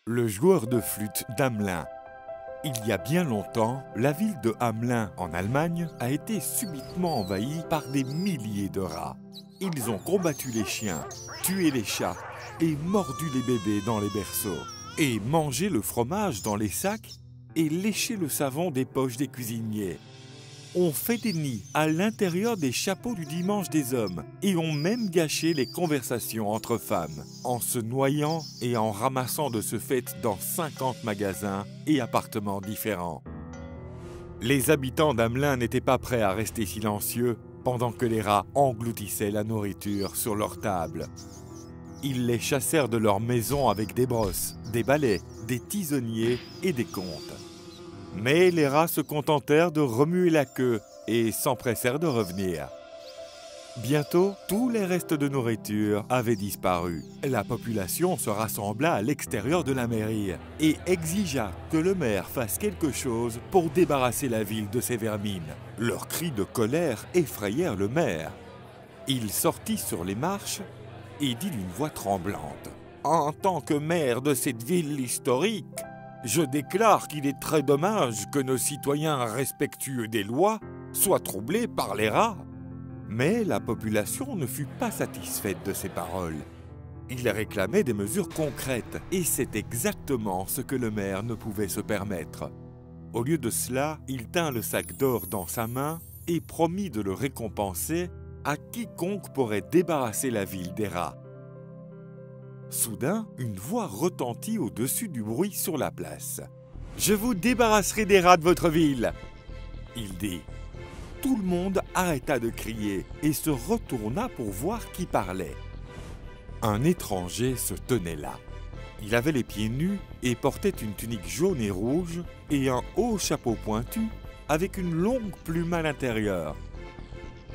Le joueur de flûte d'Hamelin. Il y a bien longtemps, la ville de Hamelin, en Allemagne, a été subitement envahie par des milliers de rats. Ils ont combattu les chiens, tué les chats et mordu les bébés dans les berceaux, et mangé le fromage dans les sacs et léché le savon des poches des cuisiniers. On fait des nids à l'intérieur des chapeaux du dimanche des hommes et ont même gâché les conversations entre femmes en se noyant et en ramassant de ce fait dans 50 magasins et appartements différents. Les habitants d'Hamelin n'étaient pas prêts à rester silencieux pendant que les rats engloutissaient la nourriture sur leur table. Ils les chassèrent de leur maison avec des brosses, des balais, des tisonniers et des comptes. Mais les rats se contentèrent de remuer la queue et s'empressèrent de revenir. Bientôt, tous les restes de nourriture avaient disparu. La population se rassembla à l'extérieur de la mairie et exigea que le maire fasse quelque chose pour débarrasser la ville de ces vermines. Leurs cris de colère effrayèrent le maire. Il sortit sur les marches et dit d'une voix tremblante : « En tant que maire de cette ville historique, je déclare qu'il est très dommage que nos citoyens respectueux des lois soient troublés par les rats. » Mais la population ne fut pas satisfaite de ces paroles. Il réclamait des mesures concrètes, et c'est exactement ce que le maire ne pouvait se permettre. Au lieu de cela, il tint le sac d'or dans sa main et promit de le récompenser à quiconque pourrait débarrasser la ville des rats. Soudain, une voix retentit au-dessus du bruit sur la place. « Je vous débarrasserai des rats de votre ville !» il dit. Tout le monde arrêta de crier et se retourna pour voir qui parlait. Un étranger se tenait là. Il avait les pieds nus et portait une tunique jaune et rouge et un haut chapeau pointu avec une longue plume à l'intérieur.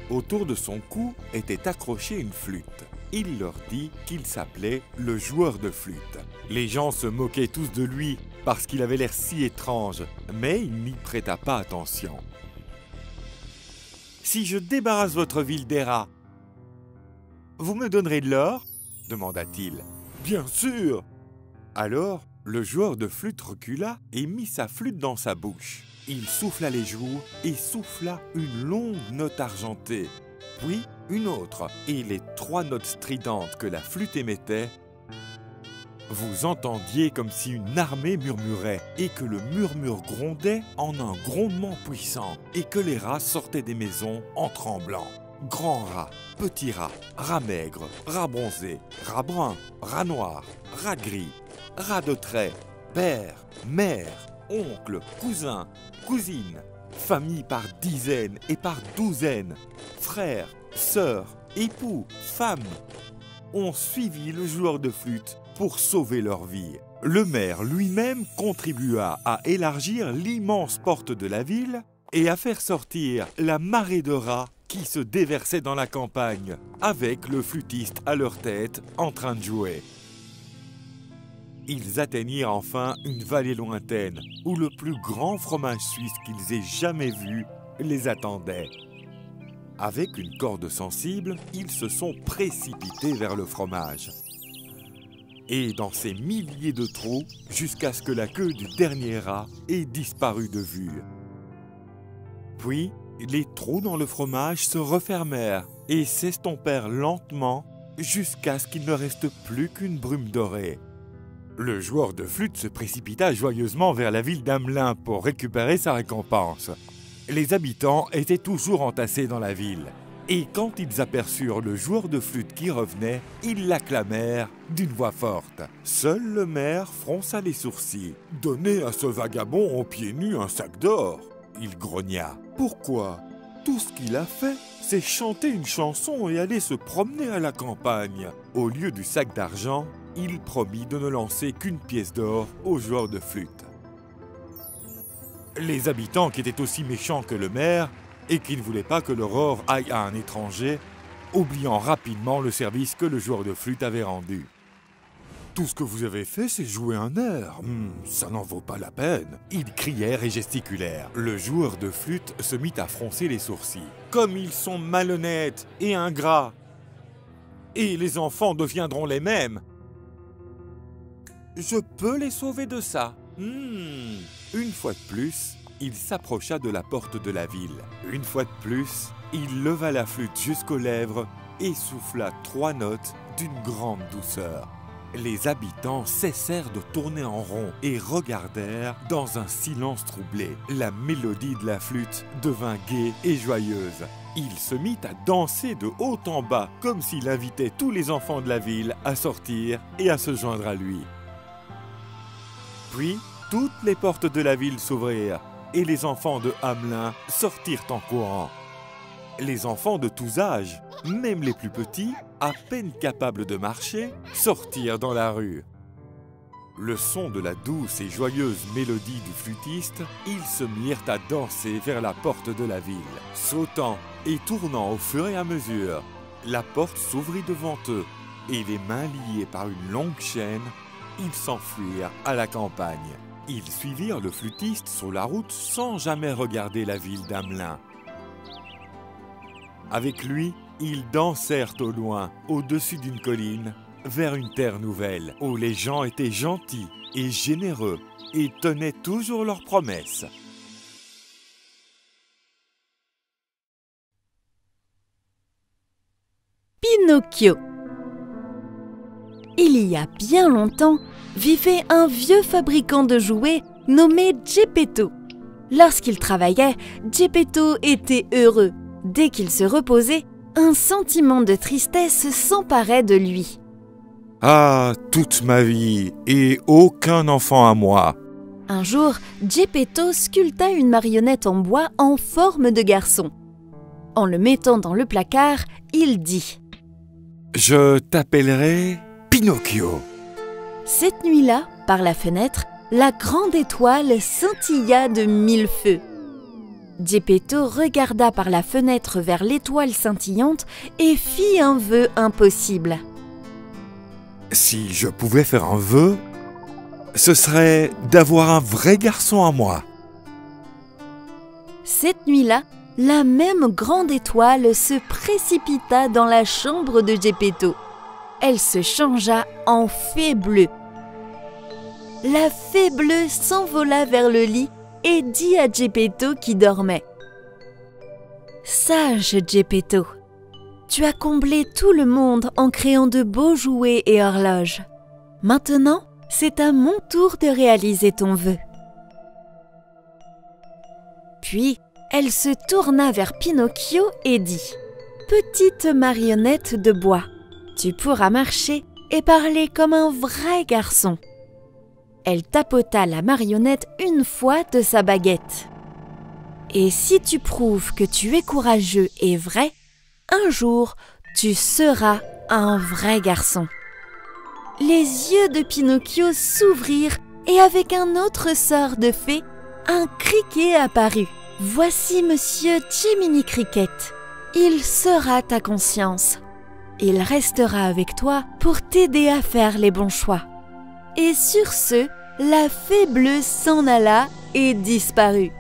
Autour de son cou était accrochée une flûte. Il leur dit qu'il s'appelait le joueur de flûte. Les gens se moquaient tous de lui parce qu'il avait l'air si étrange, mais il n'y prêta pas attention. « Si je débarrasse votre ville des rats, vous me donnerez de l'or ?» demanda-t-il. « Bien sûr !» Alors, le joueur de flûte recula et mit sa flûte dans sa bouche. Il souffla les joues et souffla une longue note argentée, puis une autre, et les 3 notes stridentes que la flûte émettait, vous entendiez comme si une armée murmurait, et que le murmure grondait en un grondement puissant, et que les rats sortaient des maisons en tremblant. Grands rats, petits rats, rats maigres, rats bronzés, rats bruns, rats noirs, rats gris, rats de trait, père, mère, oncle, cousin, cousine, familles par dizaines et par douzaines, frères, sœurs, époux, femmes, ont suivi le joueur de flûte pour sauver leur vie. Le maire lui-même contribua à élargir l'immense porte de la ville et à faire sortir la marée de rats qui se déversait dans la campagne, avec le flûtiste à leur tête en train de jouer. Ils atteignirent enfin une vallée lointaine où le plus grand fromage suisse qu'ils aient jamais vu les attendait. Avec une corde sensible, ils se sont précipités vers le fromage. Et dans ces milliers de trous, jusqu'à ce que la queue du dernier rat ait disparu de vue. Puis, les trous dans le fromage se refermèrent et s'estompèrent lentement jusqu'à ce qu'il ne reste plus qu'une brume dorée. Le joueur de flûte se précipita joyeusement vers la ville d'Hamelin pour récupérer sa récompense. Les habitants étaient toujours entassés dans la ville. Et quand ils aperçurent le joueur de flûte qui revenait, ils l'acclamèrent d'une voix forte. Seul le maire fronça les sourcils. « Donnez à ce vagabond aux pieds nus un sac d'or !» il grogna. « Pourquoi ? Tout ce qu'il a fait, c'est chanter une chanson et aller se promener à la campagne. » Au lieu du sac d'argent, il promit de ne lancer qu'une pièce d'or au joueur de flûte. Les habitants, qui étaient aussi méchants que le maire et qui ne voulaient pas que leur or aille à un étranger, oubliant rapidement le service que le joueur de flûte avait rendu. « Tout ce que vous avez fait, c'est jouer un air. Ça n'en vaut pas la peine. » Ils crièrent et gesticulèrent. Le joueur de flûte se mit à froncer les sourcils. « Comme ils sont malhonnêtes et ingrats! Et les enfants deviendront les mêmes. » Je peux les sauver de ça. Une fois de plus, il s'approcha de la porte de la ville. Une fois de plus, il leva la flûte jusqu'aux lèvres et souffla 3 notes d'une grande douceur. Les habitants cessèrent de tourner en rond et regardèrent dans un silence troublé. La mélodie de la flûte devint gaie et joyeuse. Il se mit à danser de haut en bas, comme s'il invitait tous les enfants de la ville à sortir et à se joindre à lui. Puis, toutes les portes de la ville s'ouvrirent et les enfants de Hamelin sortirent en courant. Les enfants de tous âges, même les plus petits, à peine capables de marcher, sortirent dans la rue. Le son de la douce et joyeuse mélodie du flûtiste, ils se mirent à danser vers la porte de la ville, sautant et tournant au fur et à mesure. La porte s'ouvrit devant eux, et les mains liées par une longue chaîne, ils s'enfuirent à la campagne. Ils suivirent le flûtiste sur la route sans jamais regarder la ville d'Hamelin. Avec lui, ils dansèrent au loin, au-dessus d'une colline, vers une terre nouvelle, où les gens étaient gentils et généreux et tenaient toujours leurs promesses. Pinocchio. Il y a bien longtemps, vivait un vieux fabricant de jouets nommé Geppetto. Lorsqu'il travaillait, Geppetto était heureux. Dès qu'il se reposait, un sentiment de tristesse s'emparait de lui. Ah, toute ma vie et aucun enfant à moi. Un jour, Geppetto sculpta une marionnette en bois en forme de garçon. En le mettant dans le placard, il dit « Je t'appellerai Pinocchio. » Cette nuit-là, par la fenêtre, la grande étoile scintilla de 1000 feux. Geppetto regarda par la fenêtre vers l'étoile scintillante et fit un vœu impossible. Si je pouvais faire un vœu, ce serait d'avoir un vrai garçon à moi. Cette nuit-là, la même grande étoile se précipita dans la chambre de Geppetto. Elle se changea en fée bleue. La fée bleue s'envola vers le lit et dit à Geppetto qui dormait « Sage Geppetto, tu as comblé tout le monde en créant de beaux jouets et horloges. Maintenant, c'est à mon tour de réaliser ton vœu. » Puis, elle se tourna vers Pinocchio et dit « Petite marionnette de bois, tu pourras marcher et parler comme un vrai garçon. » Elle tapota la marionnette une fois de sa baguette. « Et si tu prouves que tu es courageux et vrai, un jour, tu seras un vrai garçon. » Les yeux de Pinocchio s'ouvrirent et avec un autre sort de fée, un criquet apparut. « Voici Monsieur Jiminy Cricket. Il sera ta conscience. Il restera avec toi pour t'aider à faire les bons choix. » Et sur ce, la fée bleue s'en alla et disparut.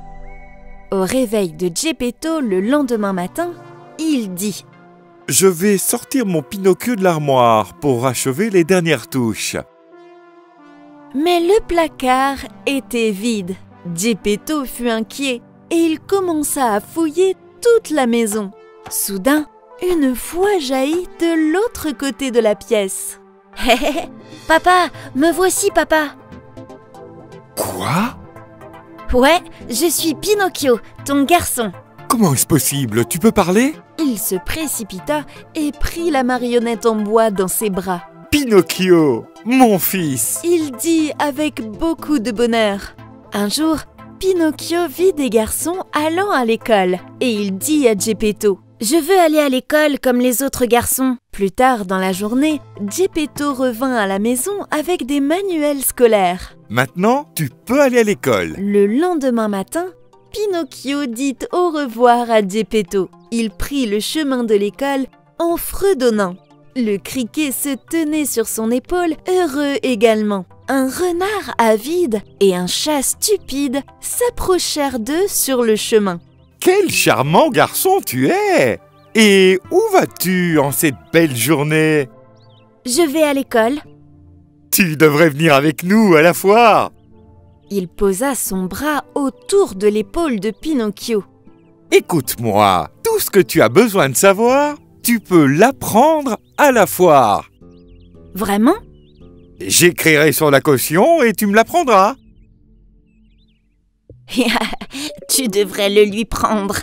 Au réveil de Geppetto le lendemain matin, il dit « Je vais sortir mon Pinocchio de l'armoire pour achever les dernières touches. » Mais le placard était vide. Geppetto fut inquiet et il commença à fouiller toute la maison. Soudain, une voix jaillit de l'autre côté de la pièce. « Hé hé, papa, me voici papa !» Quoi ? Ouais, je suis Pinocchio, ton garçon. Comment est-ce possible? Tu peux parler? Il se précipita et prit la marionnette en bois dans ses bras. Pinocchio, mon fils! Il dit avec beaucoup de bonheur. Un jour, Pinocchio vit des garçons allant à l'école et il dit à Geppetto « Je veux aller à l'école comme les autres garçons. » Plus tard dans la journée, Geppetto revint à la maison avec des manuels scolaires. Maintenant, tu peux aller à l'école. Le lendemain matin, Pinocchio dit au revoir à Geppetto. Il prit le chemin de l'école en fredonnant. Le criquet se tenait sur son épaule, heureux également. Un renard avide et un chat stupide s'approchèrent d'eux sur le chemin. Quel charmant garçon tu es! Et où vas-tu en cette belle journée? Je vais à l'école. Tu Tu devrais venir avec nous à la foire. Il posa son bras autour de l'épaule de Pinocchio. Écoute-moi, tout ce que tu as besoin de savoir, tu peux l'apprendre à la foire. Vraiment? J'écrirai sur la caution et tu me l'apprendras. Tu devrais le lui prendre.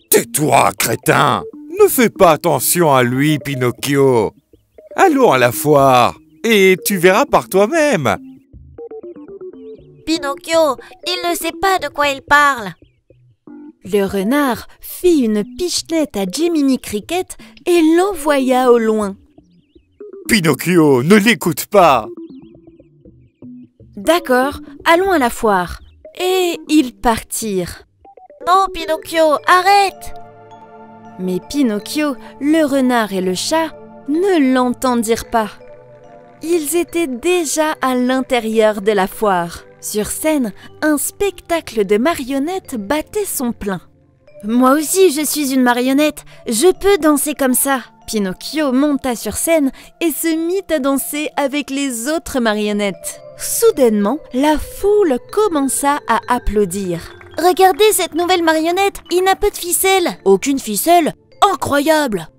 Tais-toi, crétin! Ne fais pas attention à lui, Pinocchio. Allons à la foire et tu verras par toi-même. Pinocchio, il ne sait pas de quoi il parle. Le renard fit une pichenette à Jiminy Cricket et l'envoya au loin. Pinocchio, ne l'écoute pas. D'accord, allons à la foire. Et ils partirent. Non, Pinocchio, arrête! Mais Pinocchio, le renard et le chat ne l'entendirent pas. Ils étaient déjà à l'intérieur de la foire. Sur scène, un spectacle de marionnettes battait son plein. Moi aussi, je suis une marionnette. Je peux danser comme ça. Pinocchio monta sur scène et se mit à danser avec les autres marionnettes. Soudainement, la foule commença à applaudir. Regardez cette nouvelle marionnette, il n'a pas de ficelle. Aucune ficelle? Incroyable!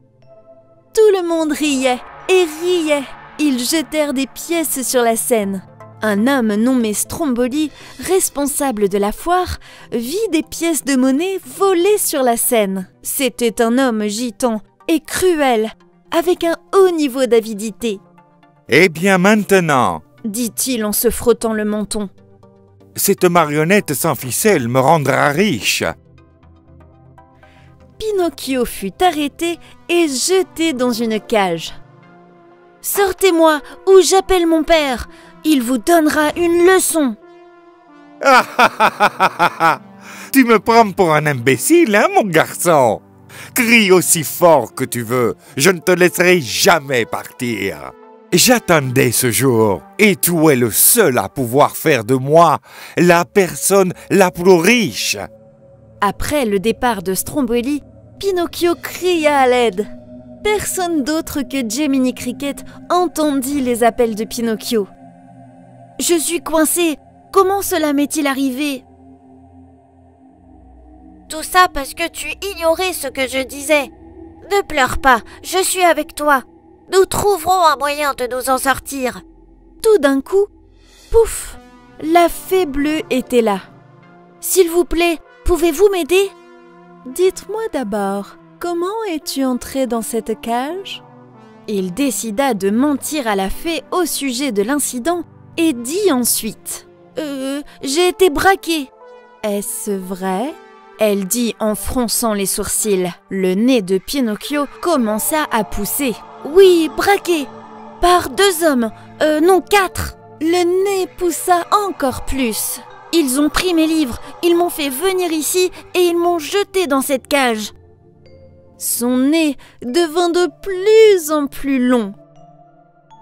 Tout le monde riait et riait. Ils jetèrent des pièces sur la scène. Un homme nommé Stromboli, responsable de la foire, vit des pièces de monnaie voler sur la scène. C'était un homme gitan et cruel, avec un haut niveau d'avidité. Eh bien maintenant, dit-il en se frottant le menton. Cette marionnette sans ficelle me rendra riche. Pinocchio fut arrêté et jeté dans une cage. « Sortez-moi ou j'appelle mon père. Il vous donnera une leçon. » Tu me prends pour un imbécile, hein, mon garçon? Crie aussi fort que tu veux, je ne te laisserai jamais partir. J'attendais ce jour, et tu es le seul à pouvoir faire de moi la personne la plus riche. Après le départ de Stromboli, Pinocchio cria à l'aide. Personne d'autre que Jiminy Cricket entendit les appels de Pinocchio. « Je suis coincé. Comment cela m'est-il arrivé ?» Tout ça parce que tu ignorais ce que je disais. Ne pleure pas, je suis avec toi. Nous trouverons un moyen de nous en sortir. Tout d'un coup, pouf, la fée bleue était là. « S'il vous plaît, pouvez-vous m'aider ?»« Dites-moi d'abord, comment es-tu entré dans cette cage ?» Il décida de mentir à la fée au sujet de l'incident et dit ensuite « J'ai été braqué. »« Est-ce vrai ?» Elle dit en fronçant les sourcils. Le nez de Pinocchio commença à pousser. « Oui, braqué. Par 2 hommes. Non, 4. » Le nez poussa encore plus. « Ils ont pris mes livres, ils m'ont fait venir ici et ils m'ont jeté dans cette cage. » Son nez devint de plus en plus long,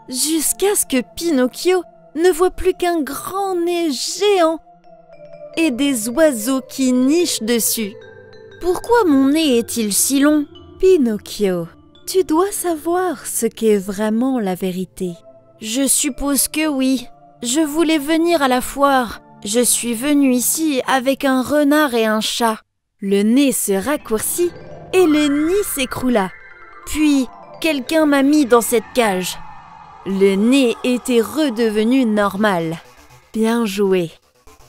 jusqu'à ce que Pinocchio ne voit plus qu'un grand nez géant et des oiseaux qui nichent dessus. « Pourquoi mon nez est-il si long ?»« Pinocchio, tu dois savoir ce qu'est vraiment la vérité. »« Je suppose que oui. Je voulais venir à la foire. Je suis venu ici avec un renard et un chat. » Le nez se raccourcit et le nid s'écroula. Puis, quelqu'un m'a mis dans cette cage. Le nez était redevenu normal. Bien joué.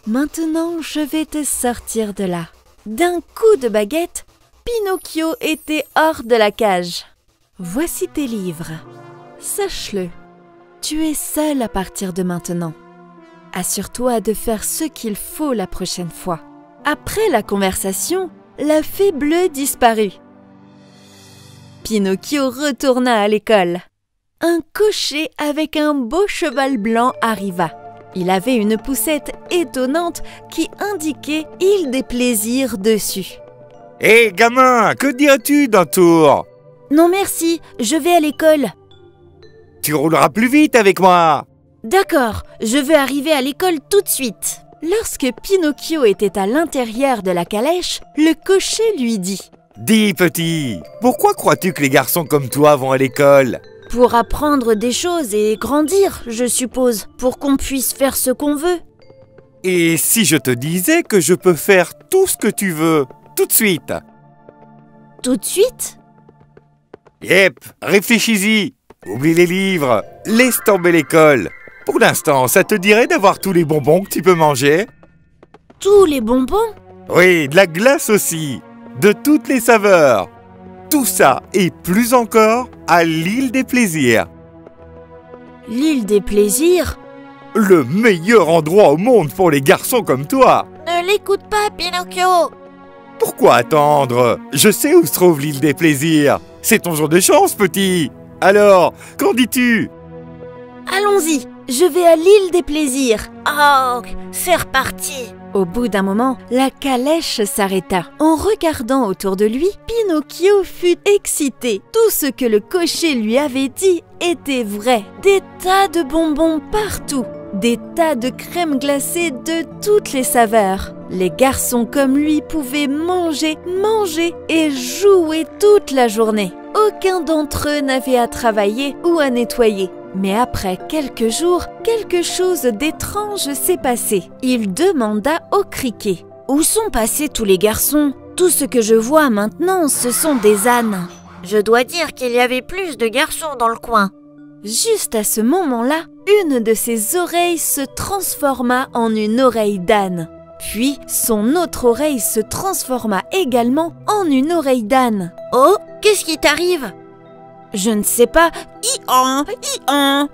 Maintenant, je vais te sortir de là. D'un coup de baguette, Pinocchio était hors de la cage. Voici tes livres. Sache-le, tu es seul à partir de maintenant. Assure-toi de faire ce qu'il faut la prochaine fois. Après la conversation, la fée bleue disparut. Pinocchio retourna à l'école. Un cocher avec un beau cheval blanc arriva. Il avait une poussette étonnante qui indiquait « Île des plaisirs » dessus. « Hé, gamin, que diras-tu d'un tour ?»« Non merci, je vais à l'école. »« Tu rouleras plus vite avec moi. »« D'accord, je veux arriver à l'école tout de suite. » Lorsque Pinocchio était à l'intérieur de la calèche, le cocher lui dit « Dis, petit, pourquoi crois-tu que les garçons comme toi vont à l'école ? Pour apprendre des choses et grandir, je suppose, pour qu'on puisse faire ce qu'on veut. Et si je te disais que je peux faire tout ce que tu veux, tout de suite? Tout de suite? Yep, réfléchis-y. Oublie les livres, laisse tomber l'école. Pour l'instant, ça te dirait d'avoir tous les bonbons que tu peux manger? Tous les bonbons? Oui, de la glace aussi, de toutes les saveurs. Tout ça et plus encore à l'île des plaisirs. L'île des plaisirs? Le meilleur endroit au monde pour les garçons comme toi. Ne l'écoute pas, Pinocchio. Pourquoi attendre? Je sais où se trouve l'île des plaisirs. C'est ton jour de chance, petit. Alors, qu'en dis-tu? Allons-y, je vais à l'île des plaisirs. Oh, c'est reparti. Au bout d'un moment, la calèche s'arrêta. En regardant autour de lui, Pinocchio fut excité. Tout ce que le cocher lui avait dit était vrai. Des tas de bonbons partout. Des tas de crème glacée de toutes les saveurs. Les garçons comme lui pouvaient manger, manger et jouer toute la journée. Aucun d'entre eux n'avait à travailler ou à nettoyer. Mais après quelques jours, quelque chose d'étrange s'est passé. Il demanda au criquet. « Où sont passés tous les garçons? Tout ce que je vois maintenant, ce sont des ânes. » Je dois dire qu'il y avait plus de garçons dans le coin. Juste à ce moment-là, une de ses oreilles se transforma en une oreille d'âne. Puis, son autre oreille se transforma également en une oreille d'âne. « Oh, qu'est-ce qui t'arrive ?» Je ne sais pas. Hi-han, hi-han.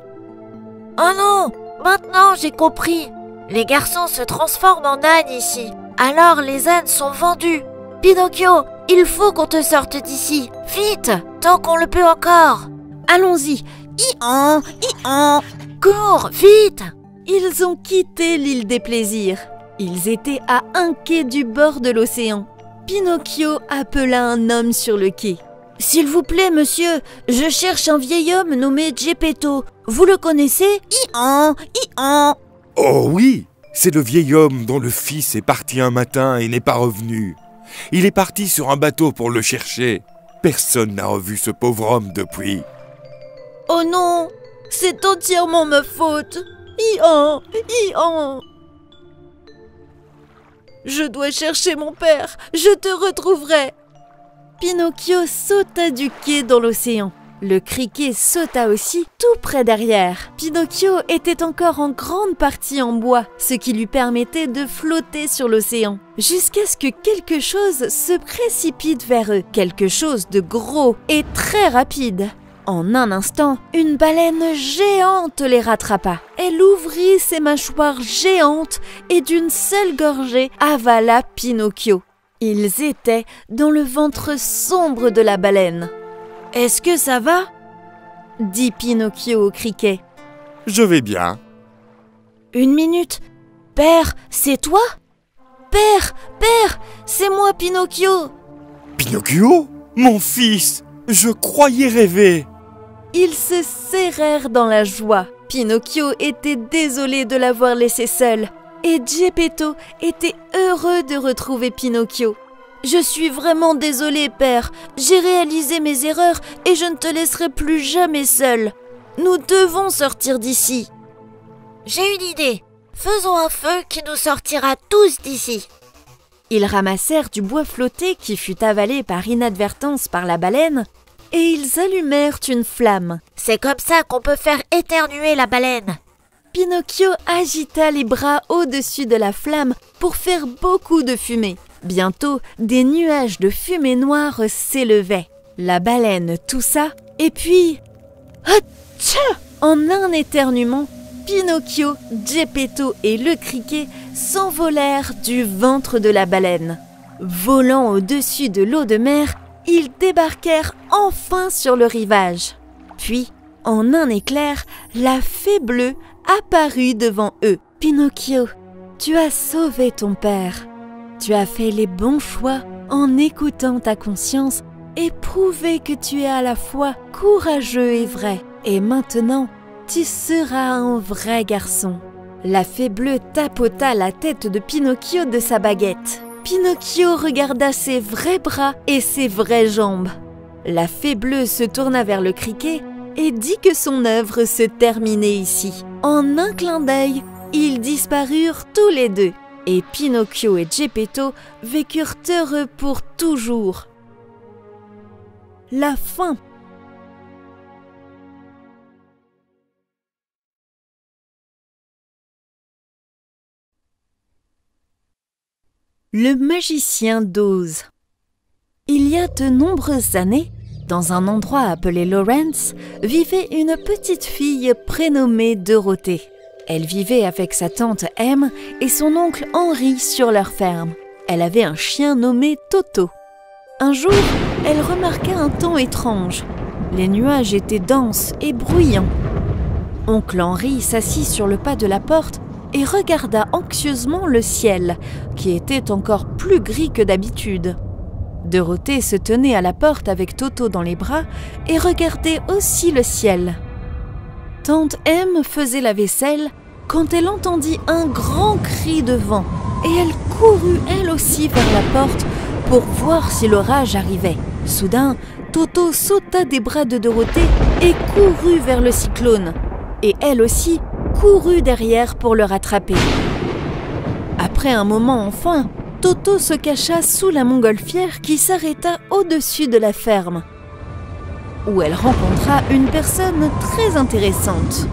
Oh non, maintenant j'ai compris. Les garçons se transforment en ânes ici. Alors les ânes sont vendus. Pinocchio, il faut qu'on te sorte d'ici. Vite, tant qu'on le peut encore. Allons-y. Hi-han, hi-han. Cours, vite. Ils ont quitté l'île des plaisirs. Ils étaient à un quai du bord de l'océan. Pinocchio appela un homme sur le quai. « S'il vous plaît, monsieur, je cherche un vieil homme nommé Geppetto. Vous le connaissez? Hi-han, hi-han. » Oh oui, c'est le vieil homme dont le fils est parti un matin et n'est pas revenu. Il est parti sur un bateau pour le chercher. Personne n'a revu ce pauvre homme depuis. Oh non, c'est entièrement ma faute. Hi-han, hi-han. Je dois chercher mon père, je te retrouverai. Pinocchio sauta du quai dans l'océan. Le criquet sauta aussi tout près derrière. Pinocchio était encore en grande partie en bois, ce qui lui permettait de flotter sur l'océan, jusqu'à ce que quelque chose se précipite vers eux, quelque chose de gros et très rapide. En un instant, une baleine géante les rattrapa. Elle ouvrit ses mâchoires géantes et d'une seule gorgée avala Pinocchio. Ils étaient dans le ventre sombre de la baleine. « Est-ce que ça va ?» dit Pinocchio au criquet. « Je vais bien. »« Une minute. Père, c'est toi ? Père, père, c'est moi Pinocchio !»« Pinocchio ? Mon fils ! Je croyais rêver !» Ils se serrèrent dans la joie. Pinocchio était désolé de l'avoir laissé seul. Et Geppetto était heureux de retrouver Pinocchio. « Je suis vraiment désolé, père. J'ai réalisé mes erreurs et je ne te laisserai plus jamais seul. Nous devons sortir d'ici. » J'ai une idée. Faisons un feu qui nous sortira tous d'ici. Ils ramassèrent du bois flotté qui fut avalé par inadvertance par la baleine et ils allumèrent une flamme. C'est comme ça qu'on peut faire éternuer la baleine. Pinocchio agita les bras au-dessus de la flamme pour faire beaucoup de fumée. Bientôt, des nuages de fumée noire s'élevaient. La baleine toussa et puis... Hatcha! En un éternuement, Pinocchio, Geppetto et le criquet s'envolèrent du ventre de la baleine. Volant au-dessus de l'eau de mer, ils débarquèrent enfin sur le rivage. Puis, en un éclair, la fée bleue apparut devant eux. « Pinocchio, tu as sauvé ton père. Tu as fait les bons choix en écoutant ta conscience et prouvé que tu es à la fois courageux et vrai. Et maintenant, tu seras un vrai garçon. » La fée bleue tapota la tête de Pinocchio de sa baguette. Pinocchio regarda ses vrais bras et ses vraies jambes. La fée bleue se tourna vers le criquet et dit que son œuvre se terminait ici. En un clin d'œil, ils disparurent tous les deux, et Pinocchio et Geppetto vécurent heureux pour toujours. La fin. Le magicien d'Oz. Il y a de nombreuses années, dans un endroit appelé Lawrence, vivait une petite fille prénommée Dorothée. Elle vivait avec sa tante Em et son oncle Henri sur leur ferme. Elle avait un chien nommé Toto. Un jour, elle remarqua un temps étrange. Les nuages étaient denses et bruyants. Oncle Henri s'assit sur le pas de la porte et regarda anxieusement le ciel, qui était encore plus gris que d'habitude. Dorothée se tenait à la porte avec Toto dans les bras et regardait aussi le ciel. Tante M faisait la vaisselle quand elle entendit un grand cri de vent et elle courut elle aussi vers la porte pour voir si l'orage arrivait. Soudain, Toto sauta des bras de Dorothée et courut vers le cyclone. Et elle aussi courut derrière pour le rattraper. Après un moment enfin, Toto se cacha sous la montgolfière qui s'arrêta au-dessus de la ferme, où elle rencontra une personne très intéressante.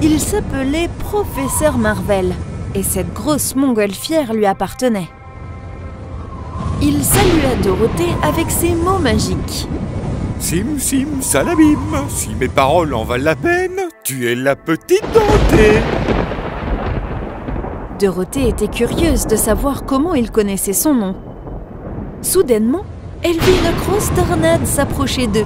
Il s'appelait Professeur Marvel, et cette grosse montgolfière lui appartenait. Il salua Dorothée avec ses mots magiques. Sim, sim, salabim, si mes paroles en valent la peine, tu es la petite Dorothée. Dorothée était curieuse de savoir comment il connaissait son nom. Soudainement, elle vit une grosse tornade s'approcher d'eux.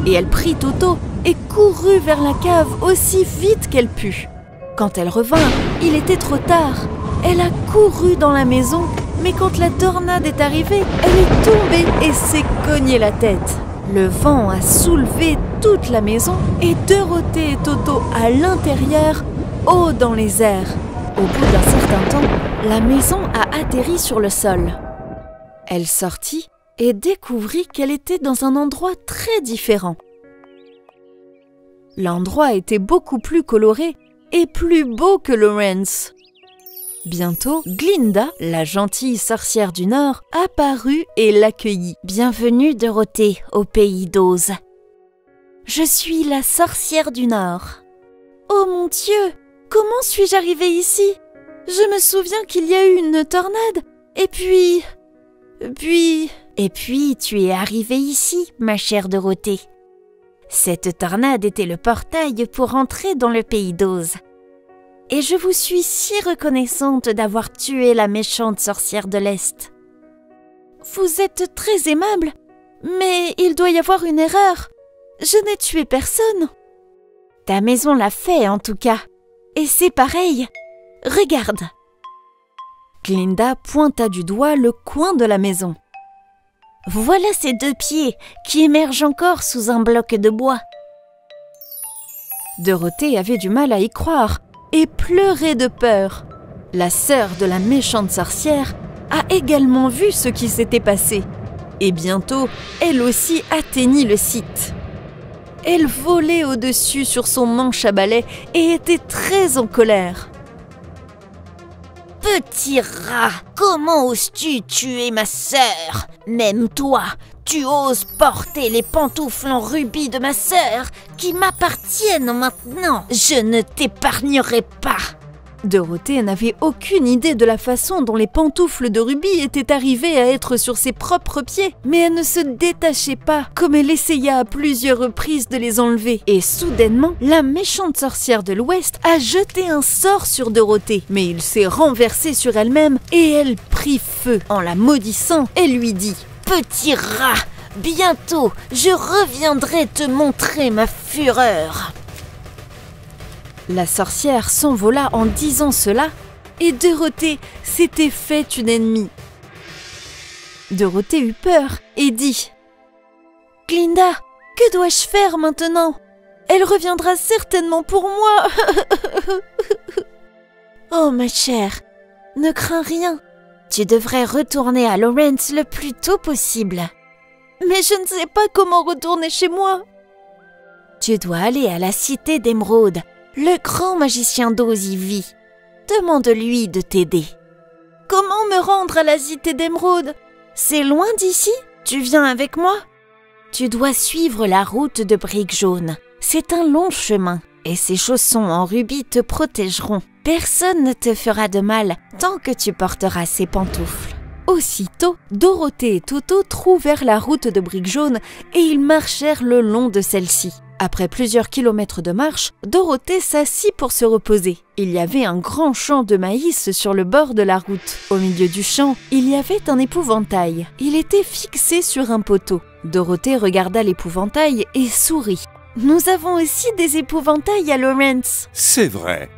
Et elle prit Toto et courut vers la cave aussi vite qu'elle put. Quand elle revint, il était trop tard. Elle a couru dans la maison, mais quand la tornade est arrivée, elle est tombée et s'est cognée la tête. Le vent a soulevé toute la maison et Dorothée et Toto à l'intérieur, haut dans les airs. Au bout d'un certain temps, la maison a atterri sur le sol. Elle sortit et découvrit qu'elle était dans un endroit très différent. L'endroit était beaucoup plus coloré et plus beau que Lawrence. Bientôt, Glinda, la gentille sorcière du Nord, apparut et l'accueillit. « Bienvenue, Dorothée, au pays d'Oz. Je suis la sorcière du Nord. »« Oh mon Dieu, comment suis-je arrivée ici? Je me souviens qu'il y a eu une tornade, et puis... Et puis, tu es arrivée ici, ma chère Dorothée. Cette tornade était le portail pour entrer dans le pays d'Oz. Et je vous suis si reconnaissante d'avoir tué la méchante sorcière de l'Est. Vous êtes très aimable, mais il doit y avoir une erreur. Je n'ai tué personne. Ta maison l'a fait en tout cas, et c'est pareil. Regarde. Glinda pointa du doigt le coin de la maison. Voilà ces deux pieds qui émergent encore sous un bloc de bois. Dorothée avait du mal à y croire et pleurait de peur. La sœur de la méchante sorcière a également vu ce qui s'était passé. Et bientôt, elle aussi atteignit le site. Elle volait au-dessus sur son manche à balai et était très en colère. Petit rat, comment oses-tu tuer ma sœur? Même toi, tu oses porter les pantoufles en rubis de ma sœur qui m'appartiennent maintenant. Je ne t'épargnerai pas. Dorothée n'avait aucune idée de la façon dont les pantoufles de rubis étaient arrivées à être sur ses propres pieds, mais elle ne se détachait pas, comme elle essaya à plusieurs reprises de les enlever. Et soudainement, la méchante sorcière de l'Ouest a jeté un sort sur Dorothée, mais il s'est renversé sur elle-même et elle prit feu. En la maudissant, elle lui dit « Petit rat, bientôt je reviendrai te montrer ma fureur. » La sorcière s'envola en disant cela, et Dorothée s'était fait une ennemie. Dorothée eut peur et dit « Glinda, que dois-je faire maintenant? Elle reviendra certainement pour moi. » Oh ma chère, ne crains rien. Tu devrais retourner à Lawrence le plus tôt possible. Mais je ne sais pas comment retourner chez moi. Tu dois aller à la cité d'Émeraude. Le grand magicien d'Oz y vit. Demande-lui de t'aider. Comment me rendre à la cité d'Émeraude? C'est loin d'ici? Tu viens avec moi? Tu dois suivre la route de briques jaunes. C'est un long chemin et ces chaussons en rubis te protégeront. Personne ne te fera de mal tant que tu porteras ces pantoufles. Aussitôt, Dorothée et Toto trouvèrent la route de briques jaunes et ils marchèrent le long de celle-ci. Après plusieurs kilomètres de marche, Dorothée s'assit pour se reposer. Il y avait un grand champ de maïs sur le bord de la route. Au milieu du champ, il y avait un épouvantail. Il était fixé sur un poteau. Dorothée regarda l'épouvantail et sourit. « Nous avons aussi des épouvantails à Lawrence. » C'est vrai.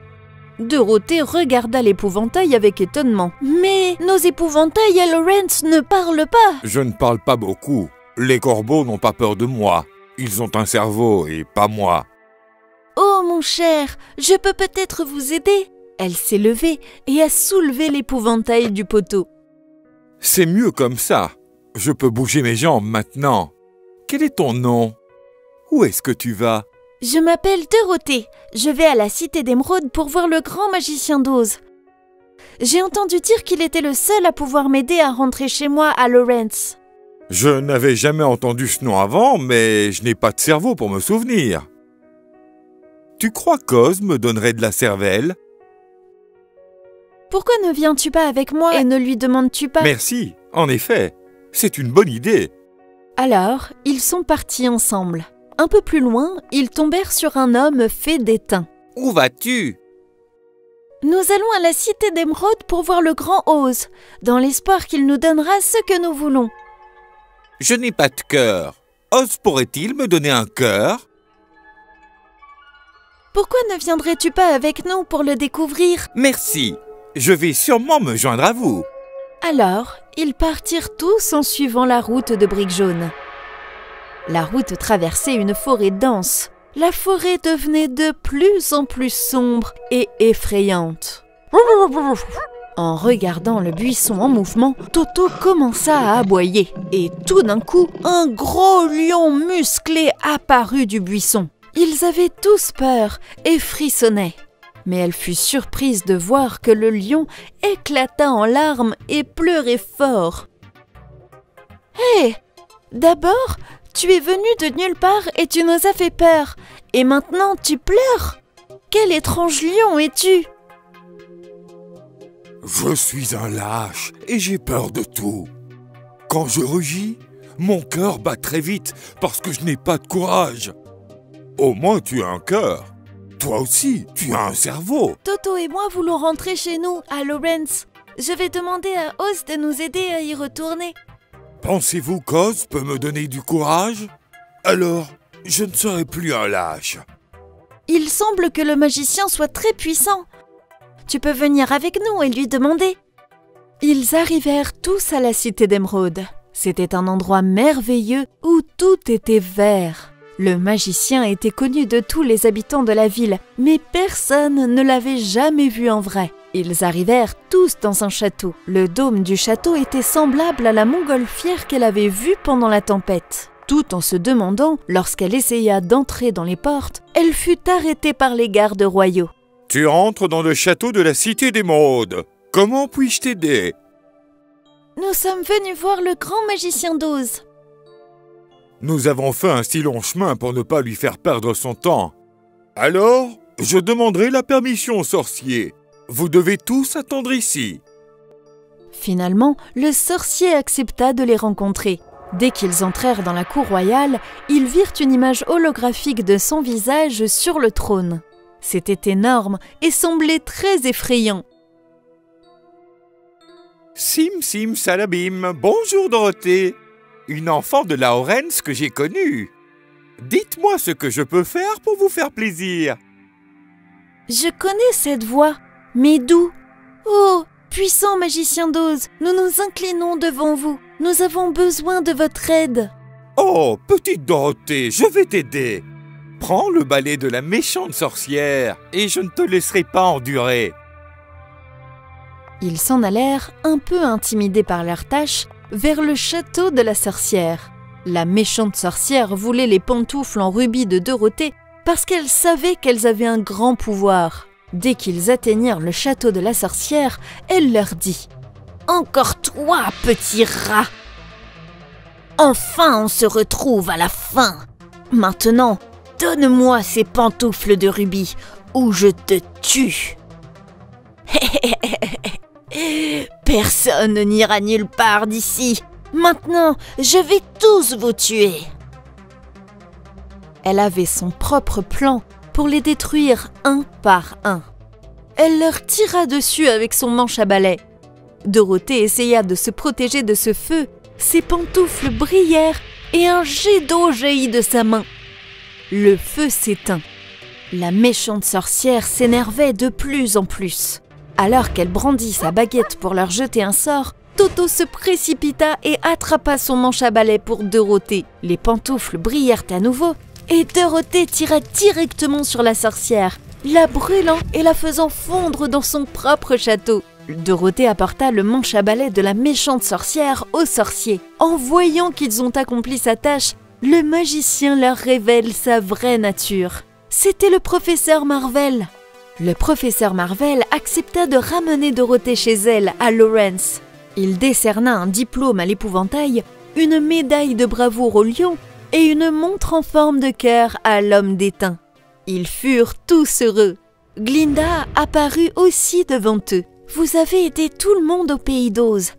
Dorothée regarda l'épouvantail avec étonnement. « Mais nos épouvantails à Lawrence ne parlent pas !» Je ne parle pas beaucoup. Les corbeaux n'ont pas peur de moi. Ils ont un cerveau et pas moi. Oh mon cher, je peux peut-être vous aider. Elle s'est levée et a soulevé l'épouvantail du poteau. C'est mieux comme ça. Je peux bouger mes jambes maintenant. Quel est ton nom? Où est-ce que tu vas? Je m'appelle Dorothée. Je vais à la cité d'Émeraude pour voir le grand magicien d'Oz. J'ai entendu dire qu'il était le seul à pouvoir m'aider à rentrer chez moi à Lawrence. Je n'avais jamais entendu ce nom avant, mais je n'ai pas de cerveau pour me souvenir. Tu crois qu'Oz me donnerait de la cervelle? Pourquoi ne viens-tu pas avec moi et ne lui demandes-tu pas? Merci, en effet, c'est une bonne idée. Alors, ils sont partis ensemble. Un peu plus loin, ils tombèrent sur un homme fait d'étain. Où vas-tu? Nous allons à la cité d'Émeraude pour voir le grand Oz, dans l'espoir qu'il nous donnera ce que nous voulons. Je n'ai pas de cœur. Oz pourrait-il me donner un cœur? Pourquoi ne viendrais-tu pas avec nous pour le découvrir? Merci, je vais sûrement me joindre à vous. Alors, ils partirent tous en suivant la route de briques jaunes. La route traversait une forêt dense. La forêt devenait de plus en plus sombre et effrayante. En regardant le buisson en mouvement, Toto commença à aboyer. Et tout d'un coup, un gros lion musclé apparut du buisson. Ils avaient tous peur et frissonnaient. Mais elle fut surprise de voir que le lion éclata en larmes et pleurait fort. « Hé, d'abord, tu es venu de nulle part et tu nous as fait peur. Et maintenant, tu pleures? Quel étrange lion es-tu? » Je suis un lâche et j'ai peur de tout. Quand je rugis, mon cœur bat très vite parce que je n'ai pas de courage. Au moins tu as un cœur. Toi aussi, tu as un cerveau. Toto et moi voulons rentrer chez nous, à Lawrence. Je vais demander à Oz de nous aider à y retourner. Pensez-vous qu'Oz peut me donner du courage? Alors, je ne serai plus un lâche. Il semble que le magicien soit très puissant. Tu peux venir avec nous et lui demander. Ils arrivèrent tous à la cité d'Émeraude. C'était un endroit merveilleux où tout était vert. Le magicien était connu de tous les habitants de la ville, mais personne ne l'avait jamais vu en vrai. Ils arrivèrent tous dans un château. Le dôme du château était semblable à la montgolfière qu'elle avait vue pendant la tempête. Tout en se demandant, lorsqu'elle essaya d'entrer dans les portes, elle fut arrêtée par les gardes royaux. Tu entres dans le château de la cité d'Émeraude. Comment puis-je t'aider? Nous sommes venus voir le grand magicien d'Oz. Nous avons fait un si long chemin pour ne pas lui faire perdre son temps. Alors, je demanderai la permission au sorcier. Vous devez tous attendre ici. Finalement, le sorcier accepta de les rencontrer. Dès qu'ils entrèrent dans la cour royale, ils virent une image holographique de son visage sur le trône. C'était énorme et semblait très effrayant. Sim Sim Salabim, bonjour Dorothée, une enfant de Lawrence que j'ai connue. Dites-moi ce que je peux faire pour vous faire plaisir. Je connais cette voix, mais d'où? Oh, puissant magicien d'Oz, nous nous inclinons devant vous. Nous avons besoin de votre aide. Oh, petite Dorothée, je vais t'aider. Prends le balai de la méchante sorcière et je ne te laisserai pas endurer. Ils s'en allèrent, un peu intimidés par leur tâche, vers le château de la sorcière. La méchante sorcière voulait les pantoufles en rubis de Dorothée parce qu'elle savait qu'elles avaient un grand pouvoir. Dès qu'ils atteignirent le château de la sorcière, elle leur dit « Encore toi, petit rat ! Enfin, on se retrouve à la fin. Maintenant, donne-moi ces pantoufles de rubis ou je te tue. » Personne n'ira nulle part d'ici. Maintenant, je vais tous vous tuer. Elle avait son propre plan pour les détruire un par un. Elle leur tira dessus avec son manche à balai. Dorothée essaya de se protéger de ce feu. Ses pantoufles brillèrent et un jet d'eau jaillit de sa main. Le feu s'éteint. La méchante sorcière s'énervait de plus en plus. Alors qu'elle brandit sa baguette pour leur jeter un sort, Toto se précipita et attrapa son manche à balai pour Dorothée. Les pantoufles brillèrent à nouveau et Dorothée tira directement sur la sorcière, la brûlant et la faisant fondre dans son propre château. Dorothée apporta le manche à balai de la méchante sorcière aux sorciers. En voyant qu'ils ont accompli sa tâche, le magicien leur révèle sa vraie nature. C'était le professeur Marvel. Le professeur Marvel accepta de ramener Dorothée chez elle, à Lawrence. Il décerna un diplôme à l'épouvantail, une médaille de bravoure au lion et une montre en forme de cœur à l'homme d'étain. Ils furent tous heureux. Glinda apparut aussi devant eux. « Vous avez aidé tout le monde au pays d'Oz.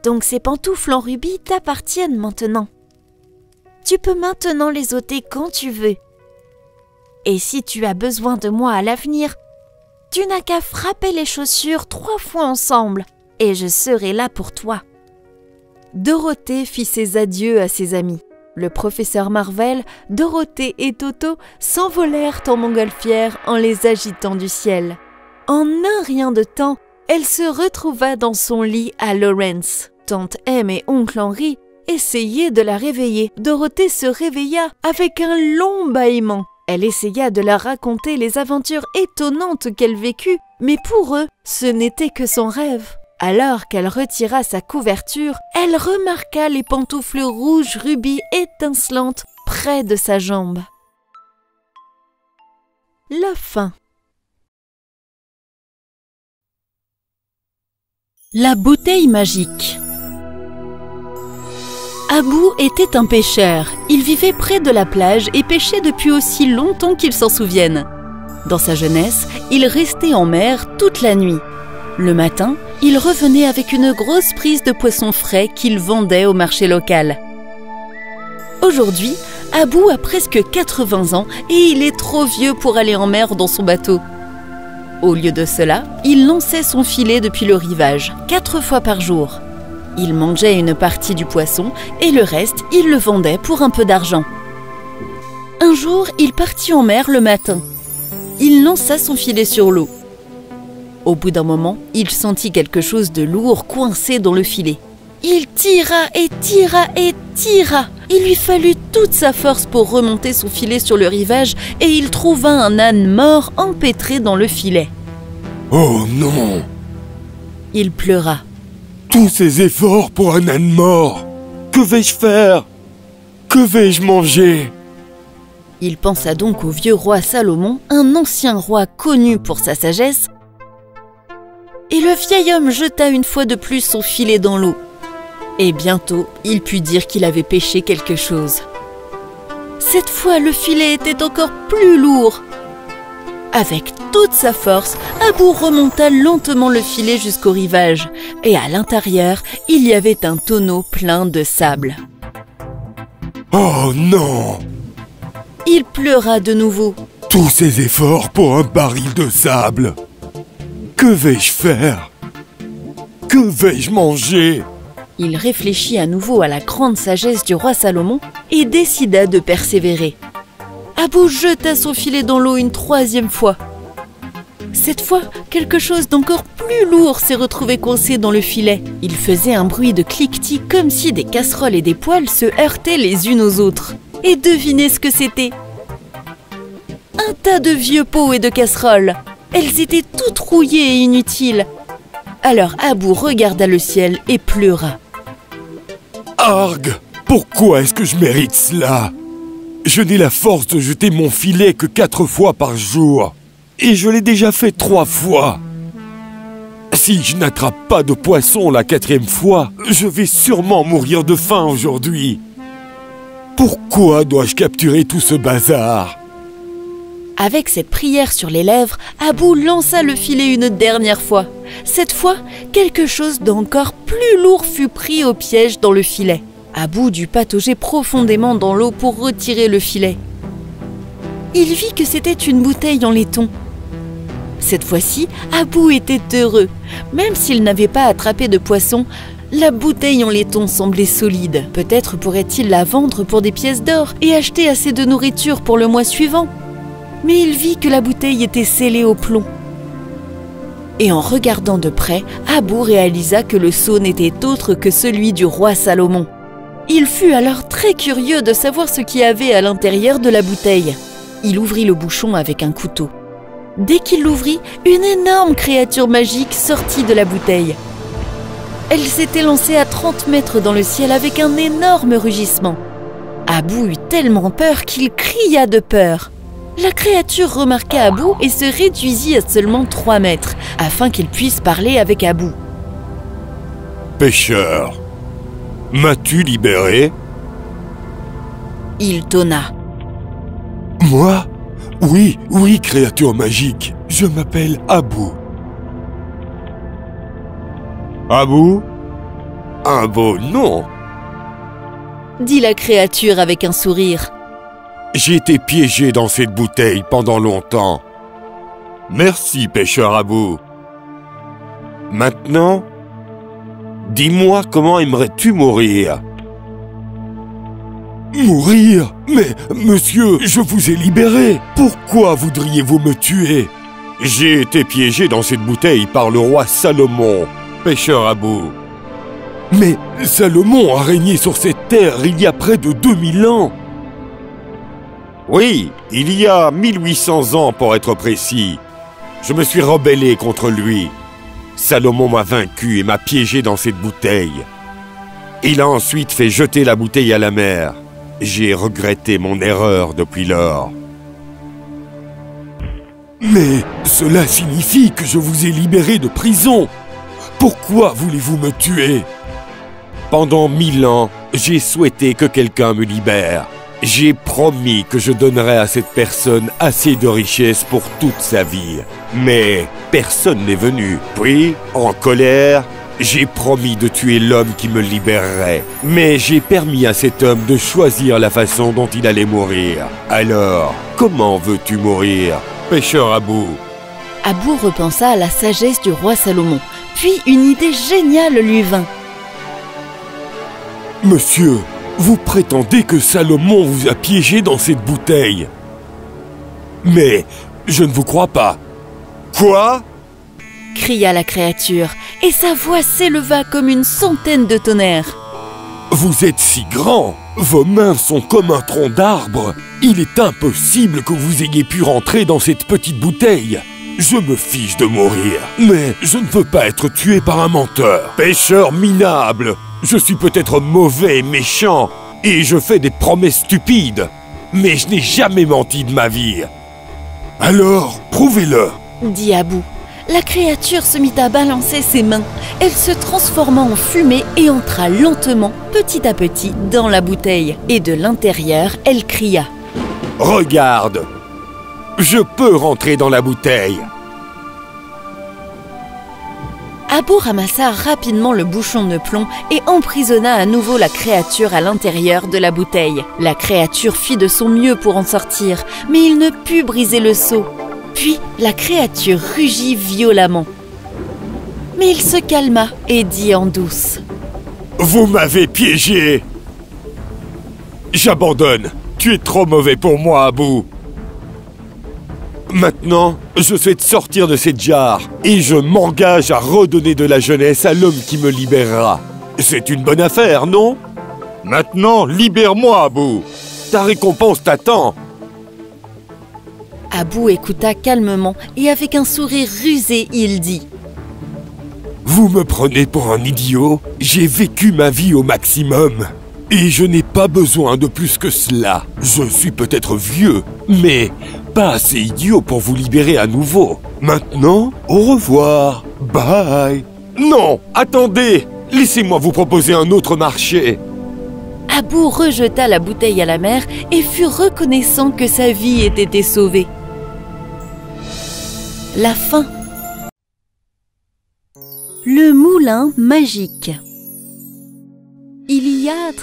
Donc ces pantoufles en rubis t'appartiennent maintenant. Tu peux maintenant les ôter quand tu veux. Et si tu as besoin de moi à l'avenir, tu n'as qu'à frapper les chaussures 3 fois ensemble et je serai là pour toi. » Dorothée fit ses adieux à ses amis. Le professeur Marvel, Dorothée et Toto s'envolèrent en montgolfière en les agitant du ciel. En un rien de temps, elle se retrouva dans son lit à Lawrence. Tante Em et oncle Henri essayaient de la réveiller. Dorothée se réveilla avec un long bâillement. Elle essaya de leur raconter les aventures étonnantes qu'elle vécut, mais pour eux, ce n'était que son rêve. Alors qu'elle retira sa couverture, elle remarqua les pantoufles rouges rubis étincelantes près de sa jambe. La fin. La bouteille magique. Abou était un pêcheur. Il vivait près de la plage et pêchait depuis aussi longtemps qu'il s'en souvienne. Dans sa jeunesse, il restait en mer toute la nuit. Le matin, il revenait avec une grosse prise de poissons frais qu'il vendait au marché local. Aujourd'hui, Abou a presque 80 ans et il est trop vieux pour aller en mer dans son bateau. Au lieu de cela, il lançait son filet depuis le rivage, 4 fois par jour. Il mangeait une partie du poisson et le reste, il le vendait pour un peu d'argent. Un jour, il partit en mer le matin. Il lança son filet sur l'eau. Au bout d'un moment, il sentit quelque chose de lourd coincé dans le filet. Il tira et tira et tira. Il lui fallut toute sa force pour remonter son filet sur le rivage et il trouva un âne mort empêtré dans le filet. « Oh non !» Il pleura. « Tous ces efforts pour un âne mort! Que vais-je faire? Que vais-je manger ?» Il pensa donc au vieux roi Salomon, un ancien roi connu pour sa sagesse, et le vieil homme jeta une fois de plus son filet dans l'eau. Et bientôt, il put dire qu'il avait pêché quelque chose. Cette fois, le filet était encore plus lourd. Avec toute sa force, Abou remonta lentement le filet jusqu'au rivage. Et à l'intérieur, il y avait un tonneau plein de sable. « Oh non !» Il pleura de nouveau. « Tous ces efforts pour un baril de sable! Que vais-je faire? Que vais-je manger ?» Il réfléchit à nouveau à la grande sagesse du roi Salomon et décida de persévérer. Abou jeta son filet dans l'eau une 3e fois. Cette fois, quelque chose d'encore plus lourd s'est retrouvé coincé dans le filet. Il faisait un bruit de cliquetis comme si des casseroles et des poêles se heurtaient les unes aux autres. Et devinez ce que c'était? Un tas de vieux pots et de casseroles. Elles étaient toutes rouillées et inutiles. Alors Abou regarda le ciel et pleura. Argue! Pourquoi est-ce que je mérite cela? Je n'ai la force de jeter mon filet que 4 fois par jour. Et je l'ai déjà fait 3 fois. Si je n'attrape pas de poisson la 4e fois, je vais sûrement mourir de faim aujourd'hui. Pourquoi dois-je capturer tout ce bazar? Avec cette prière sur les lèvres, Abou lança le filet une dernière fois. Cette fois, quelque chose d'encore plus lourd fut pris au piège dans le filet. Abou dut patauger profondément dans l'eau pour retirer le filet. Il vit que c'était une bouteille en laiton. Cette fois-ci, Abou était heureux. Même s'il n'avait pas attrapé de poisson, la bouteille en laiton semblait solide. Peut-être pourrait-il la vendre pour des pièces d'or et acheter assez de nourriture pour le mois suivant. Mais il vit que la bouteille était scellée au plomb. Et en regardant de près, Abou réalisa que le seau n'était autre que celui du roi Salomon. Il fut alors très curieux de savoir ce qu'il y avait à l'intérieur de la bouteille. Il ouvrit le bouchon avec un couteau. Dès qu'il l'ouvrit, une énorme créature magique sortit de la bouteille. Elle s'était lancée à 30 mètres dans le ciel avec un énorme rugissement. Abou eut tellement peur qu'il cria de peur. La créature remarqua Abou et se réduisit à seulement 3 mètres, afin qu'il puisse parler avec Abou. Pêcheur, m'as-tu libéré? Il tonna. Moi? Oui, créature magique. Je m'appelle Abou. Abou? Un beau nom. Dit la créature avec un sourire. J'ai été piégé dans cette bouteille pendant longtemps. Merci, pêcheur Abou. Maintenant, dis-moi comment aimerais-tu mourir? Mourir? Mais, monsieur, je vous ai libéré. Pourquoi voudriez-vous me tuer? J'ai été piégé dans cette bouteille par le roi Salomon, pêcheur Abou. Mais Salomon a régné sur cette terre il y a près de 2000 ans. Oui, il y a 1800 ans pour être précis. Je me suis rebellé contre lui. Salomon m'a vaincu et m'a piégé dans cette bouteille. Il a ensuite fait jeter la bouteille à la mer. J'ai regretté mon erreur depuis lors. Mais cela signifie que je vous ai libéré de prison. Pourquoi voulez-vous me tuer? Pendant 1000 ans, j'ai souhaité que quelqu'un me libère. J'ai promis que je donnerais à cette personne assez de richesse pour toute sa vie. Mais personne n'est venu. Puis, en colère, j'ai promis de tuer l'homme qui me libérerait. Mais j'ai permis à cet homme de choisir la façon dont il allait mourir. Alors, comment veux-tu mourir, pêcheur Abou? Abou repensa à la sagesse du roi Salomon. Puis une idée géniale lui vint. Monsieur, vous prétendez que Salomon vous a piégé dans cette bouteille. Mais je ne vous crois pas. Quoi? Cria la créature, et sa voix s'éleva comme une centaine de tonnerres. Vous êtes si grand, vos mains sont comme un tronc d'arbre. Il est impossible que vous ayez pu rentrer dans cette petite bouteille. Je me fiche de mourir, mais je ne veux pas être tué par un menteur. Pêcheur minable, je suis peut-être mauvais et méchant, et je fais des promesses stupides, mais je n'ai jamais menti de ma vie. Alors, prouvez-le, dit Abou. La créature se mit à balancer ses mains. Elle se transforma en fumée et entra lentement, petit à petit, dans la bouteille. Et de l'intérieur, elle cria. Regarde, je peux rentrer dans la bouteille. Abou ramassa rapidement le bouchon de plomb et emprisonna à nouveau la créature à l'intérieur de la bouteille. La créature fit de son mieux pour en sortir, mais il ne put briser le seau. Puis la créature rugit violemment. Mais il se calma et dit en douce. Vous m'avez piégé. J'abandonne. Tu es trop mauvais pour moi, Abou. Maintenant, je souhaite sortir de cette jarre et je m'engage à redonner de la jeunesse à l'homme qui me libérera. C'est une bonne affaire, non? Maintenant, libère-moi, Abou. Ta récompense t'attend. Abou écouta calmement et avec un sourire rusé, il dit. Vous me prenez pour un idiot? J'ai vécu ma vie au maximum. Et je n'ai pas besoin de plus que cela. Je suis peut-être vieux, mais pas assez idiot pour vous libérer à nouveau. Maintenant, au revoir. Bye. Non, attendez. Laissez-moi vous proposer un autre marché. Abou rejeta la bouteille à la mer et fut reconnaissant que sa vie ait été sauvée. La fin. Le moulin magique. Il y a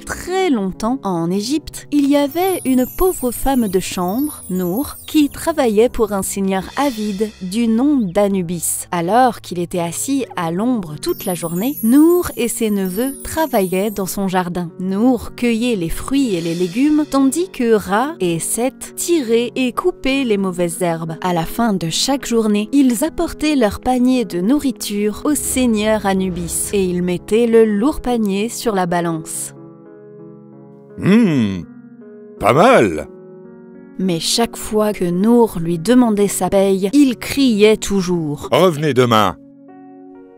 très longtemps, en Égypte, il y avait une pauvre femme de chambre, Nour, qui travaillait pour un seigneur avide du nom d'Anubis. Alors qu'il était assis à l'ombre toute la journée, Nour et ses neveux travaillaient dans son jardin. Nour cueillait les fruits et les légumes, tandis que Ra et Seth tiraient et coupaient les mauvaises herbes. À la fin de chaque journée, ils apportaient leur panier de nourriture au seigneur Anubis et ils mettaient le lourd panier sur la balance. Pas mal. Mais chaque fois que Nour lui demandait sa paye, il criait toujours. Revenez demain.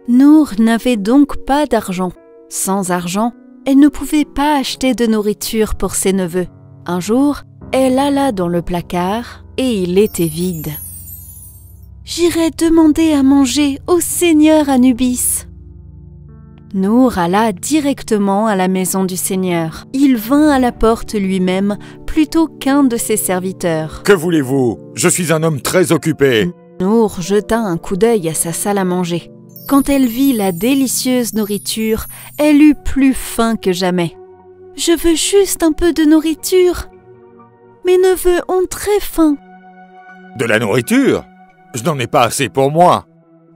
Nour n'avait donc pas d'argent. Sans argent, elle ne pouvait pas acheter de nourriture pour ses neveux. Un jour, elle alla dans le placard et il était vide. « J'irai demander à manger au seigneur Anubis. » Nour alla directement à la maison du seigneur. Il vint à la porte lui-même plutôt qu'un de ses serviteurs. Que voulez-vous? Je suis un homme très occupé. Nour jeta un coup d'œil à sa salle à manger. Quand elle vit la délicieuse nourriture, elle eut plus faim que jamais. « Je veux juste un peu de nourriture. Mes neveux ont très faim. » De la nourriture? Je n'en ai pas assez pour moi.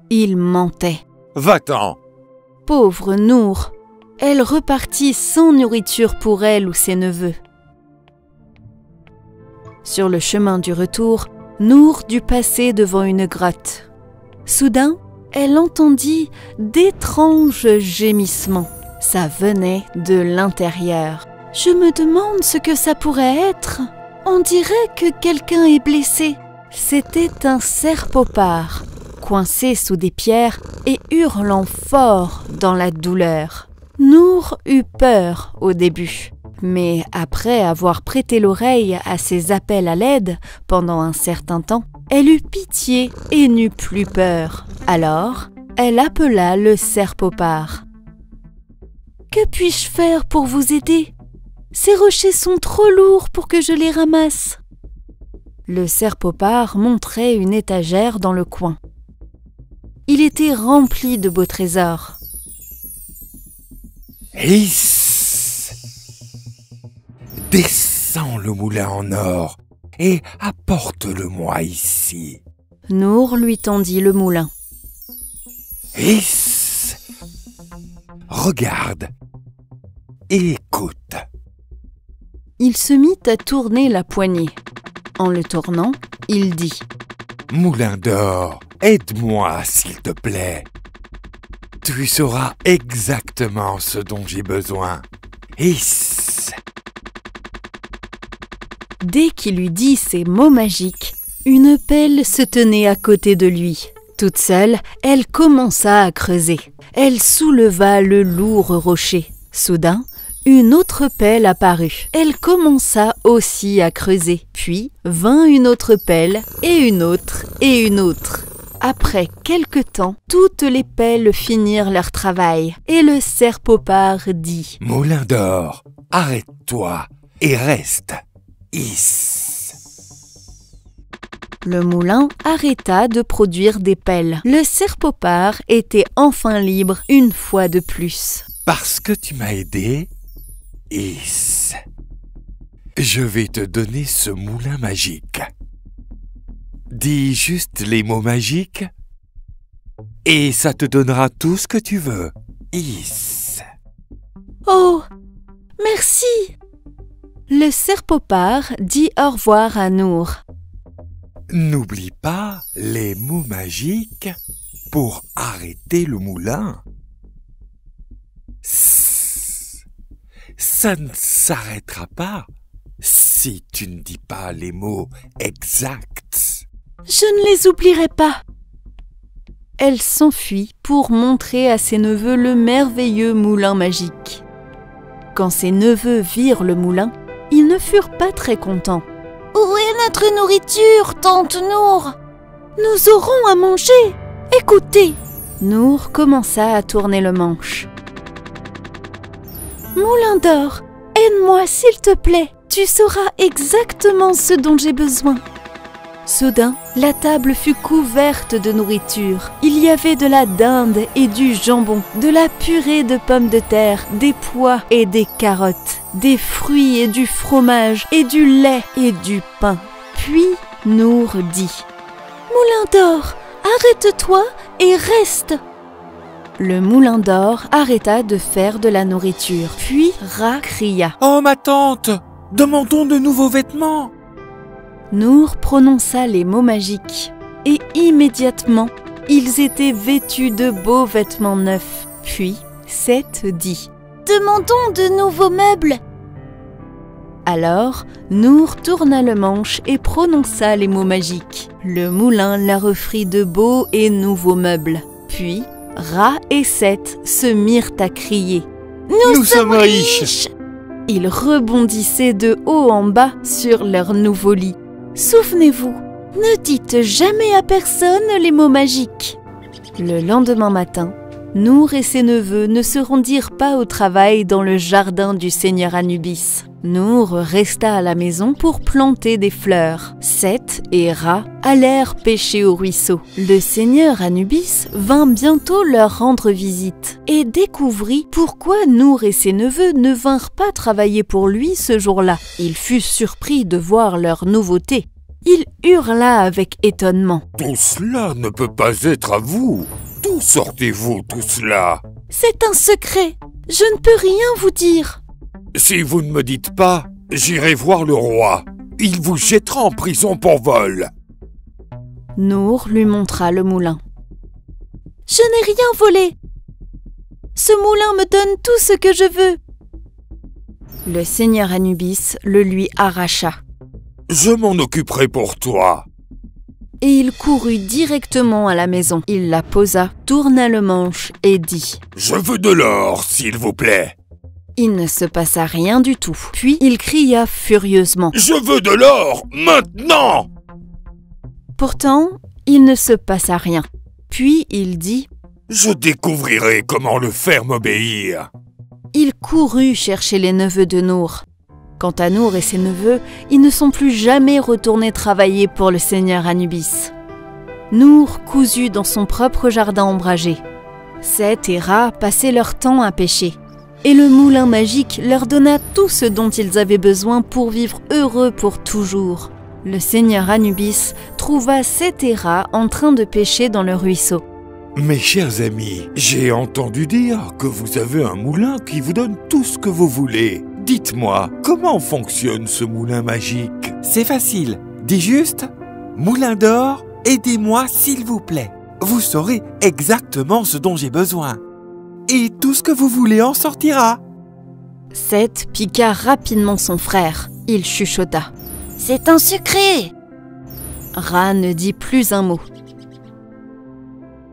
Il mentait. Va-t'en. Pauvre Nour, elle repartit sans nourriture pour elle ou ses neveux. Sur le chemin du retour, Nour dut passer devant une grotte. Soudain, elle entendit d'étranges gémissements. Ça venait de l'intérieur. « Je me demande ce que ça pourrait être. On dirait que quelqu'un est blessé. » C'était un cerf-popard, coincé sous des pierres et hurlant fort dans la douleur. Nour eut peur au début, mais après avoir prêté l'oreille à ses appels à l'aide pendant un certain temps, elle eut pitié et n'eut plus peur. Alors, elle appela le cerf-popard. « Que puis-je faire pour vous aider? Ces rochers sont trop lourds pour que je les ramasse. » Le cerf-popard montrait une étagère dans le coin. Il était rempli de beaux trésors. Hiss! Descends le moulin en or et apporte-le-moi ici. Nour lui tendit le moulin. Hiss! Regarde et écoute. Il se mit à tourner la poignée. En le tournant, il dit « Moulin d'or, aide-moi s'il te plaît. Tu sauras exactement ce dont j'ai besoin. Hiss !» Dès qu'il eut dit ces mots magiques, une pelle se tenait à côté de lui. Toute seule, elle commença à creuser. Elle souleva le lourd rocher. Soudain, une autre pelle apparut. Elle commença aussi à creuser. Puis vint une autre pelle, et une autre, et une autre. Après quelque temps, toutes les pelles finirent leur travail, et le cerf-popard dit « Moulin d'or, arrête-toi et reste. Hiss !» Le moulin arrêta de produire des pelles. Le cerf-popard était enfin libre une fois de plus. Parce que tu m'as aidé, Hiss, je vais te donner ce moulin magique. Dis juste les mots magiques et ça te donnera tout ce que tu veux. Hiss. Oh, merci! Le cerf-popard dit au revoir à Nour. N'oublie pas les mots magiques pour arrêter le moulin. Ça ne s'arrêtera pas si tu ne dis pas les mots exacts. Je ne les oublierai pas. Elle s'enfuit pour montrer à ses neveux le merveilleux moulin magique. Quand ses neveux virent le moulin, ils ne furent pas très contents. « Où est notre nourriture, tante Nour ?»« Nous aurons à manger. Écoutez !» Nour commença à tourner le manche. « Moulin d'or, aide-moi s'il te plaît. Tu sauras exactement ce dont j'ai besoin. » Soudain, la table fut couverte de nourriture. Il y avait de la dinde et du jambon, de la purée de pommes de terre, des pois et des carottes, des fruits et du fromage, et du lait et du pain. Puis Nour dit « Moulin d'or, arrête-toi et reste !» Le moulin d'or arrêta de faire de la nourriture. Puis Ra cria « Oh ma tante, demandons de nouveaux vêtements !» Nour prononça les mots magiques et immédiatement, ils étaient vêtus de beaux vêtements neufs. Puis Seth dit « Demandons de nouveaux meubles !» Alors, Nour tourna le manche et prononça les mots magiques. Le moulin leur offrit de beaux et nouveaux meubles. Puis Ra et Seth se mirent à crier « Nous sommes riches !» Ils rebondissaient de haut en bas sur leur nouveau lit. Souvenez-vous, ne dites jamais à personne les mots magiques. Le lendemain matin, Nour et ses neveux ne se rendirent pas au travail dans le jardin du seigneur Anubis. Nour resta à la maison pour planter des fleurs. Seth et Ra allèrent pêcher au ruisseau. Le seigneur Anubis vint bientôt leur rendre visite et découvrit pourquoi Nour et ses neveux ne vinrent pas travailler pour lui ce jour-là. Il fut surpris de voir leur nouveauté. Il hurla avec étonnement. « Tout cela ne peut pas être à vous. D'où sortez-vous tout cela ?»« C'est un secret. Je ne peux rien vous dire. » « Si vous ne me dites pas, j'irai voir le roi. Il vous jettera en prison pour vol. » Nour lui montra le moulin. « Je n'ai rien volé. Ce moulin me donne tout ce que je veux. » Le seigneur Anubis le lui arracha. « Je m'en occuperai pour toi. » Et il courut directement à la maison. Il la posa, tourna le manche et dit « Je veux de l'or, s'il vous plaît. » Il ne se passa rien du tout. Puis il cria furieusement « Je veux de l'or, maintenant !» Pourtant, il ne se passa rien. Puis il dit « Je découvrirai comment le faire m'obéir. » Il courut chercher les neveux de Nour. Quant à Nour et ses neveux, ils ne sont plus jamais retournés travailler pour le seigneur Anubis. Nour coulut dans son propre jardin ombragé. Seth et Ra passaient leur temps à pêcher. Et le moulin magique leur donna tout ce dont ils avaient besoin pour vivre heureux pour toujours. Le seigneur Anubis trouva Seth et Ra en train de pêcher dans le ruisseau. « Mes chers amis, j'ai entendu dire que vous avez un moulin qui vous donne tout ce que vous voulez. Dites-moi, comment fonctionne ce moulin magique ?»« C'est facile. Dis juste « Moulin d'or, aidez-moi s'il vous plaît. Vous saurez exactement ce dont j'ai besoin. Et tout ce que vous voulez en sortira. » Seth piqua rapidement son frère. Il chuchota. « C'est un secret !» Ra ne dit plus un mot.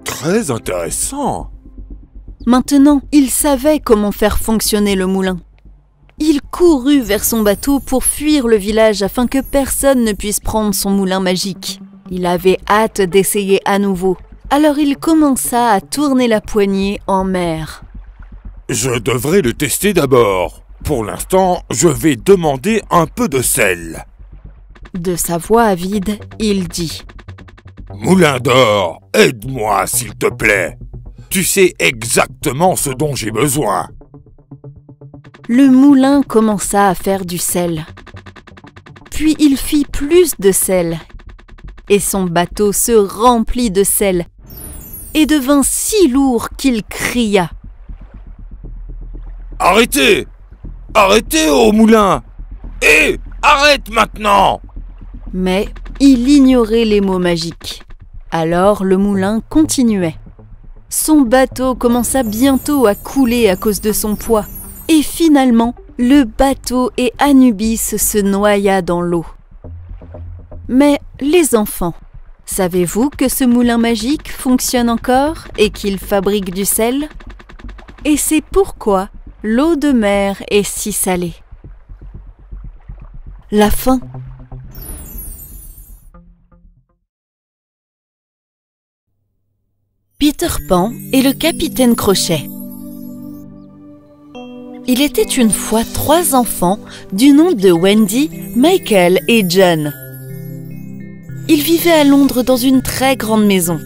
Très intéressant. Maintenant, il savait comment faire fonctionner le moulin. Il courut vers son bateau pour fuir le village afin que personne ne puisse prendre son moulin magique. Il avait hâte d'essayer à nouveau. Alors il commença à tourner la poignée en mer. Je devrais le tester d'abord. Pour l'instant, je vais demander un peu de sel. De sa voix avide, il dit « Moulin d'or, aide-moi s'il te plaît. Tu sais exactement ce dont j'ai besoin. » Le moulin commença à faire du sel. Puis il fit plus de sel. Et son bateau se remplit de sel et devint si lourd qu'il cria. « Arrêtez! Arrêtez au moulin! Hé! Arrête maintenant !» Mais il ignorait les mots magiques. Alors le moulin continuait. Son bateau commença bientôt à couler à cause de son poids. Et finalement, le bateau et Anubis se noya dans l'eau. Mais les enfants, savez-vous que ce moulin magique fonctionne encore et qu'il fabrique du sel? Et c'est pourquoi l'eau de mer est si salée. La fin. Peter Pan et le capitaine Crochet. Il était une fois 3 enfants du nom de Wendy, Michael et John. Ils vivaient à Londres dans une très grande maison.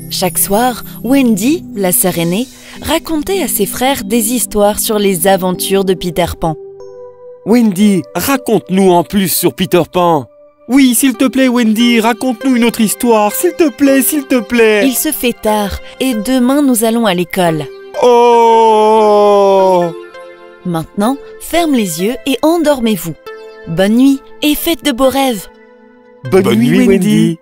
Chaque soir, Wendy, la sœur aînée, racontait à ses frères des histoires sur les aventures de Peter Pan. Wendy, raconte-nous en plus sur Peter Pan. Oui, s'il te plaît, Wendy, raconte-nous une autre histoire, s'il te plaît, s'il te plaît. Il se fait tard et demain nous allons à l'école. Oh! Maintenant, ferme les yeux et endormez-vous. Bonne nuit et faites de beaux rêves. Bonne nuit, Wendy.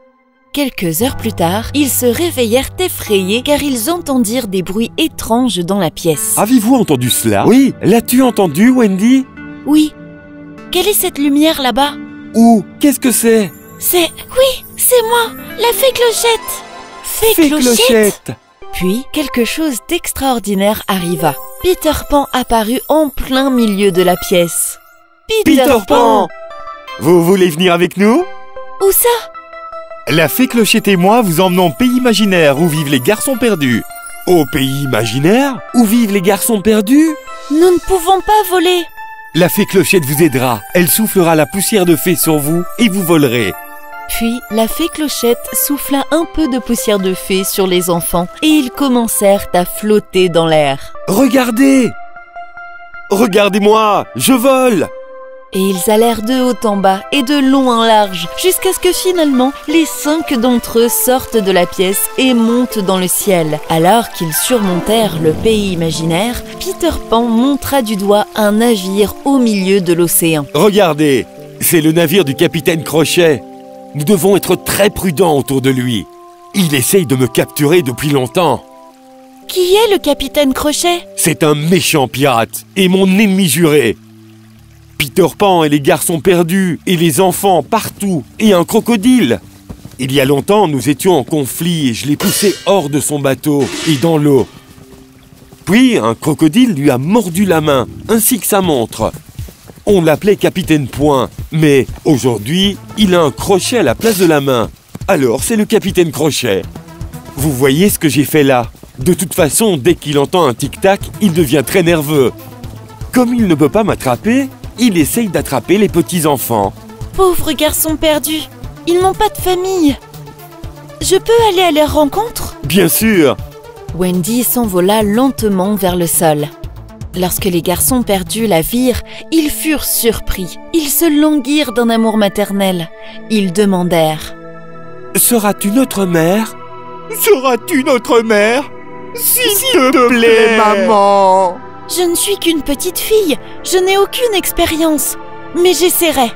Quelques heures plus tard, ils se réveillèrent effrayés car ils entendirent des bruits étranges dans la pièce. Avez-vous entendu cela? Oui, l'as-tu entendu, Wendy? Oui. Quelle est cette lumière là-bas? Où? Qu'est-ce que c'est? Oui, c'est moi, la fée Clochette. Fée Clochette. Puis, quelque chose d'extraordinaire arriva. Peter Pan apparut en plein milieu de la pièce. Peter Pan! Vous voulez venir avec nous? Où ça? La fée Clochette et moi vous emmenons au pays imaginaire où vivent les garçons perdus. Au pays imaginaire? Où vivent les garçons perdus? Nous ne pouvons pas voler. La fée Clochette vous aidera. Elle soufflera la poussière de fée sur vous et vous volerez. Puis, la fée Clochette souffla un peu de poussière de fée sur les enfants et ils commencèrent à flotter dans l'air. Regardez! Regardez-moi! Je vole! Et ils allèrent de haut en bas et de long en large, jusqu'à ce que finalement, les 5 d'entre eux sortent de la pièce et montent dans le ciel. Alors qu'ils surmontèrent le pays imaginaire, Peter Pan montra du doigt un navire au milieu de l'océan. Regardez! C'est le navire du capitaine Crochet. Nous devons être très prudents autour de lui. Il essaye de me capturer depuis longtemps. Qui est le capitaine Crochet? C'est un méchant pirate et mon ennemi juré. Peter Pan et les garçons perdus, et les enfants partout, et un crocodile. Il y a longtemps, nous étions en conflit et je l'ai poussé hors de son bateau et dans l'eau. Puis, un crocodile lui a mordu la main, ainsi que sa montre. On l'appelait Capitaine Point, mais aujourd'hui, il a un crochet à la place de la main. Alors, c'est le Capitaine Crochet. Vous voyez ce que j'ai fait là? De toute façon, dès qu'il entend un tic-tac, il devient très nerveux. Comme il ne peut pas m'attraper, il essaye d'attraper les petits-enfants. Pauvres garçons perdus, ils n'ont pas de famille. Je peux aller à leur rencontre? Bien sûr! Wendy s'envola lentement vers le sol. Lorsque les garçons perdus la virent, ils furent surpris. Ils se languirent d'un amour maternel. Ils demandèrent: Seras-tu notre mère? Seras-tu notre mère? S'il te plaît, maman! Je ne suis qu'une petite fille, je n'ai aucune expérience, mais j'essaierai.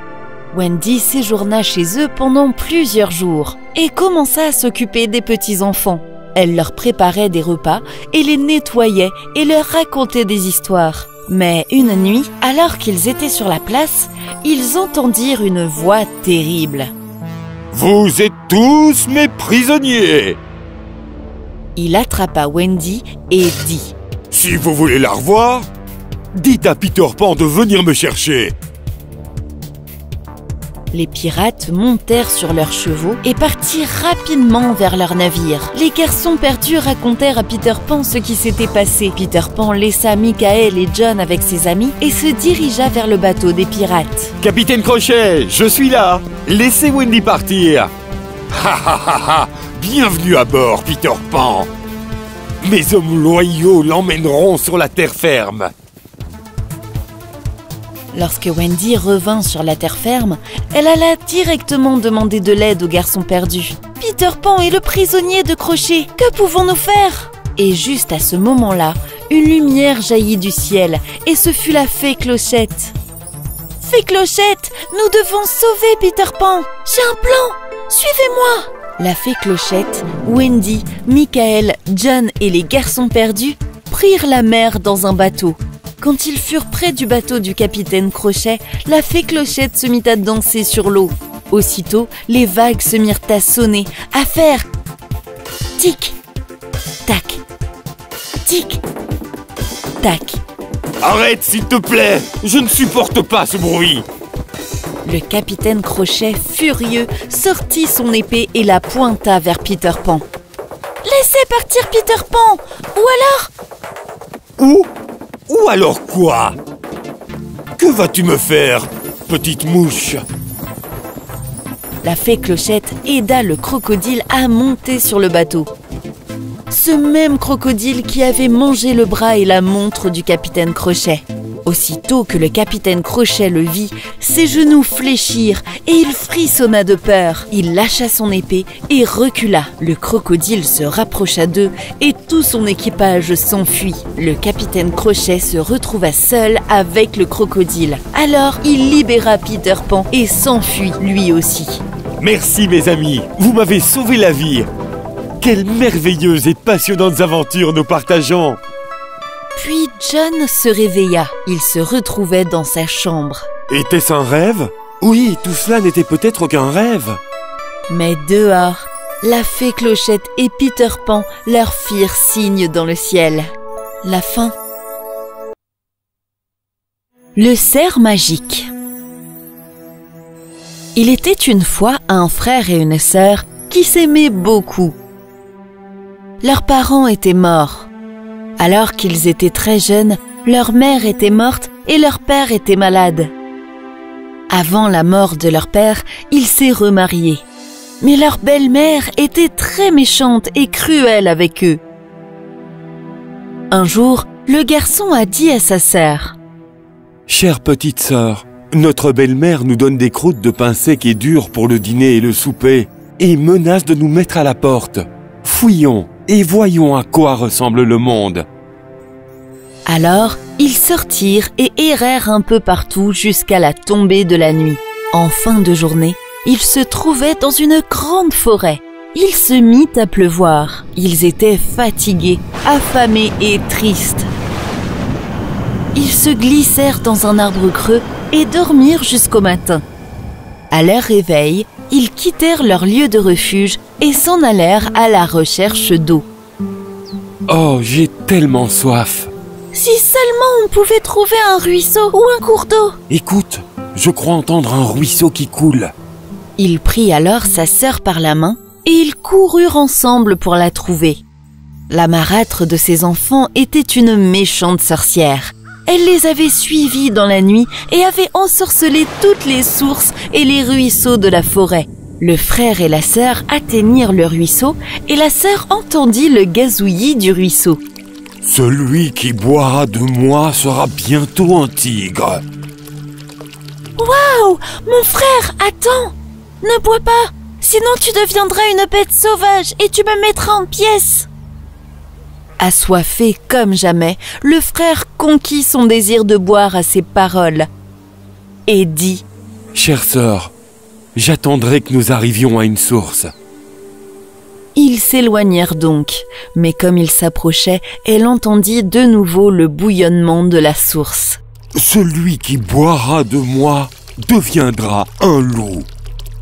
Wendy séjourna chez eux pendant plusieurs jours et commença à s'occuper des petits-enfants. Elle leur préparait des repas et les nettoyait et leur racontait des histoires. Mais une nuit, alors qu'ils étaient sur la place, ils entendirent une voix terrible. « Vous êtes tous mes prisonniers !» Il attrapa Wendy et dit: Si vous voulez la revoir, dites à Peter Pan de venir me chercher. Les pirates montèrent sur leurs chevaux et partirent rapidement vers leur navire. Les garçons perdus racontèrent à Peter Pan ce qui s'était passé. Peter Pan laissa Michael et John avec ses amis et se dirigea vers le bateau des pirates. Capitaine Crochet, je suis là. Laissez Wendy partir. Ha ha ha ha. Bienvenue à bord, Peter Pan. Mes hommes loyaux l'emmèneront sur la terre ferme. Lorsque Wendy revint sur la terre ferme, elle alla directement demander de l'aide aux garçons perdus. « Peter Pan est le prisonnier de Crochet, que pouvons-nous faire ?» Et juste à ce moment-là, une lumière jaillit du ciel et ce fut la fée Clochette. « Fée Clochette, nous devons sauver Peter Pan. J'ai un plan, suivez-moi !» La fée Clochette, Wendy, Michael, John et les garçons perdus prirent la mer dans un bateau. Quand ils furent près du bateau du capitaine Crochet, la fée Clochette se mit à danser sur l'eau. Aussitôt, les vagues se mirent à sonner, à faire tic, tac, tic, tac. Arrête, s'il te plaît! Je ne supporte pas ce bruit! Le capitaine Crochet, furieux, sortit son épée et la pointa vers Peter Pan. « Laissez partir Peter Pan! Ou alors… » Ou alors quoi? Que vas-tu me faire, petite mouche? La fée Clochette aida le crocodile à monter sur le bateau. Ce même crocodile qui avait mangé le bras et la montre du capitaine Crochet. Aussitôt que le capitaine Crochet le vit, ses genoux fléchirent et il frissonna de peur. Il lâcha son épée et recula. Le crocodile se rapprocha d'eux et tout son équipage s'enfuit. Le capitaine Crochet se retrouva seul avec le crocodile. Alors il libéra Peter Pan et s'enfuit lui aussi. Merci mes amis, vous m'avez sauvé la vie. Quelles merveilleuses et passionnantes aventures nous partageons. Puis John se réveilla. Il se retrouvait dans sa chambre. Était-ce un rêve? Oui, tout cela n'était peut-être qu'un rêve. Mais dehors, la fée Clochette et Peter Pan leur firent signe dans le ciel. La fin. Le cerf magique. Il était une fois un frère et une sœur qui s'aimaient beaucoup. Leurs parents étaient morts. Alors qu'ils étaient très jeunes, leur mère était morte et leur père était malade. Avant la mort de leur père, il s'est remarié. Mais leur belle-mère était très méchante et cruelle avec eux. Un jour, le garçon a dit à sa sœur: « Chère petite sœur, notre belle-mère nous donne des croûtes de pain sec et dur pour le dîner et le souper et menace de nous mettre à la porte. Fouillons et voyons à quoi ressemble le monde. » Alors, ils sortirent et errèrent un peu partout jusqu'à la tombée de la nuit. En fin de journée, ils se trouvaient dans une grande forêt. Il se mit à pleuvoir. Ils étaient fatigués, affamés et tristes. Ils se glissèrent dans un arbre creux et dormirent jusqu'au matin. À leur réveil, ils quittèrent leur lieu de refuge et s'en allèrent à la recherche d'eau. « Oh, j'ai tellement soif !»« Si seulement on pouvait trouver un ruisseau ou un cours d'eau !»« Écoute, je crois entendre un ruisseau qui coule. » Il prit alors sa sœur par la main et ils coururent ensemble pour la trouver. La marâtre de ses enfants était une méchante sorcière. Elle les avait suivis dans la nuit et avait ensorcelé toutes les sources et les ruisseaux de la forêt. Le frère et la sœur atteignirent le ruisseau et la sœur entendit le gazouillis du ruisseau. « Celui qui boira de moi sera bientôt un tigre. »« Waouh! Mon frère, attends! Ne bois pas, sinon tu deviendras une bête sauvage et tu me mettras en pièces. » Assoiffé comme jamais, le frère conquit son désir de boire à ces paroles et dit: « Chère sœur, j'attendrai que nous arrivions à une source. » Ils s'éloignèrent donc, mais comme ils s'approchaient, elle entendit de nouveau le bouillonnement de la source. « Celui qui boira de moi deviendra un loup. »«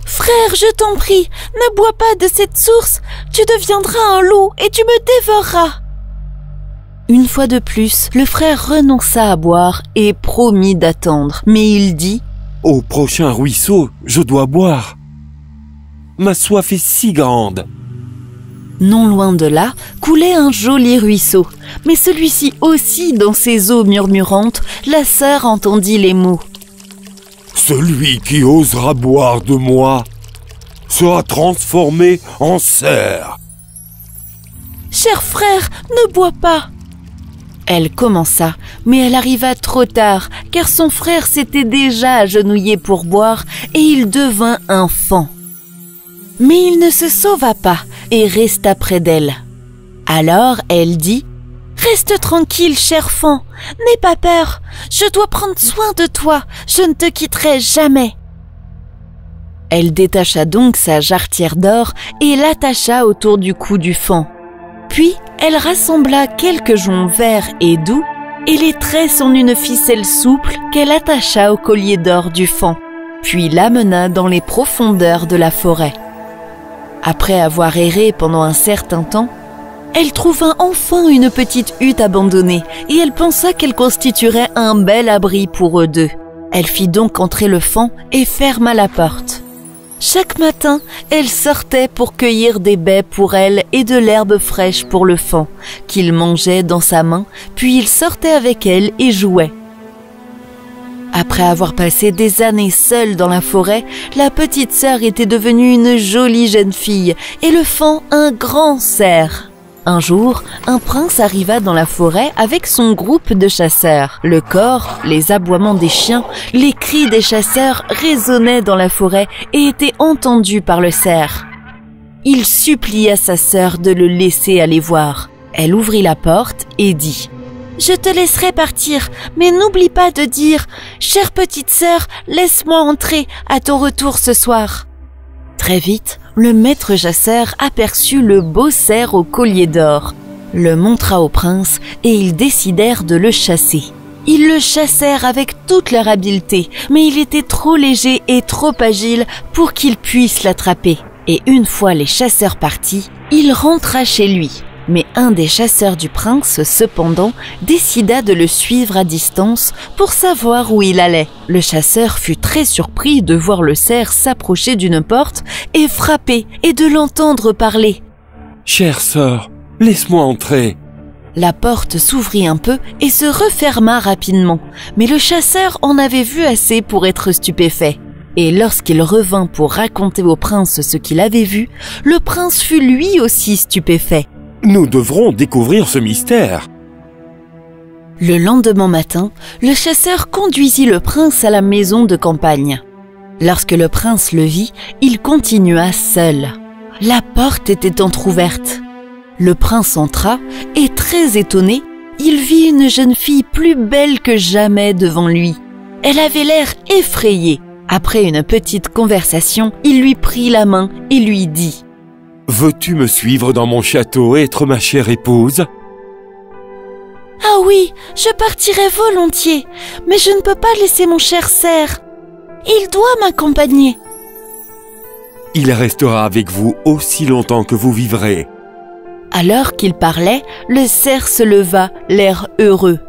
Frère, je t'en prie, ne bois pas de cette source, tu deviendras un loup et tu me dévoreras. » Une fois de plus, le frère renonça à boire et promit d'attendre. Mais il dit: « Au prochain ruisseau, je dois boire. Ma soif est si grande. » Non loin de là, coulait un joli ruisseau. Mais celui-ci aussi, dans ses eaux murmurantes, la sœur entendit les mots: « Celui qui osera boire de moi sera transformé en cerf. »« Cher frère, ne bois pas !» Elle commença, mais elle arriva trop tard, car son frère s'était déjà agenouillé pour boire et il devint un faon. Mais il ne se sauva pas et resta près d'elle. Alors elle dit: « Reste tranquille, cher faon, n'aie pas peur, je dois prendre soin de toi, je ne te quitterai jamais. » Elle détacha donc sa jarretière d'or et l'attacha autour du cou du faon. Puis, elle rassembla quelques joncs verts et doux et les tresse en une ficelle souple qu'elle attacha au collier d'or du faon, puis l'amena dans les profondeurs de la forêt. Après avoir erré pendant un certain temps, Elle trouva enfin une petite hutte abandonnée et elle pensa qu'elle constituerait un bel abri pour eux deux. Elle fit donc entrer le faon et ferma la porte. Chaque matin, elle sortait pour cueillir des baies pour elle et de l'herbe fraîche pour le faon, qu'il mangeait dans sa main, puis il sortait avec elle et jouait. Après avoir passé des années seule dans la forêt, la petite sœur était devenue une jolie jeune fille et le faon un grand cerf. Un jour, un prince arriva dans la forêt avec son groupe de chasseurs. Le cor, les aboiements des chiens, les cris des chasseurs résonnaient dans la forêt et étaient entendus par le cerf. Il supplia sa sœur de le laisser aller voir. Elle ouvrit la porte et dit « Je te laisserai partir, mais n'oublie pas de dire « Chère petite sœur, laisse-moi entrer à ton retour ce soir. » Très vite, le maître chasseur aperçut le beau cerf au collier d'or, le montra au prince et ils décidèrent de le chasser. Ils le chassèrent avec toute leur habileté, mais il était trop léger et trop agile pour qu'ils puissent l'attraper. Et une fois les chasseurs partis, il rentra chez lui. Mais un des chasseurs du prince, cependant, décida de le suivre à distance pour savoir où il allait. Le chasseur fut très surpris de voir le cerf s'approcher d'une porte et frapper et de l'entendre parler. « Chère sœur, laisse-moi entrer. » La porte s'ouvrit un peu et se referma rapidement, mais le chasseur en avait vu assez pour être stupéfait. Et lorsqu'il revint pour raconter au prince ce qu'il avait vu, le prince fut lui aussi stupéfait. Nous devrons découvrir ce mystère. Le lendemain matin, le chasseur conduisit le prince à la maison de campagne. Lorsque le prince le vit, il continua seul. La porte était entr'ouverte. Le prince entra et, très étonné, il vit une jeune fille plus belle que jamais devant lui. Elle avait l'air effrayée. Après une petite conversation, il lui prit la main et lui dit « Veux-tu me suivre dans mon château et être ma chère épouse ?»« Ah oui, je partirai volontiers, mais je ne peux pas laisser mon cher cerf. Il doit m'accompagner. » « Il restera avec vous aussi longtemps que vous vivrez. » Alors qu'il parlait, le cerf se leva, l'air heureux.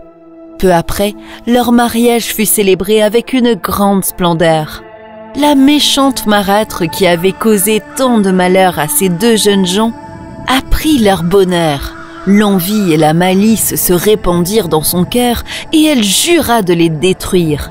Peu après, leur mariage fut célébré avec une grande splendeur. La méchante marâtre qui avait causé tant de malheur à ces deux jeunes gens apprit leur bonheur. L'envie et la malice se répandirent dans son cœur et elle jura de les détruire.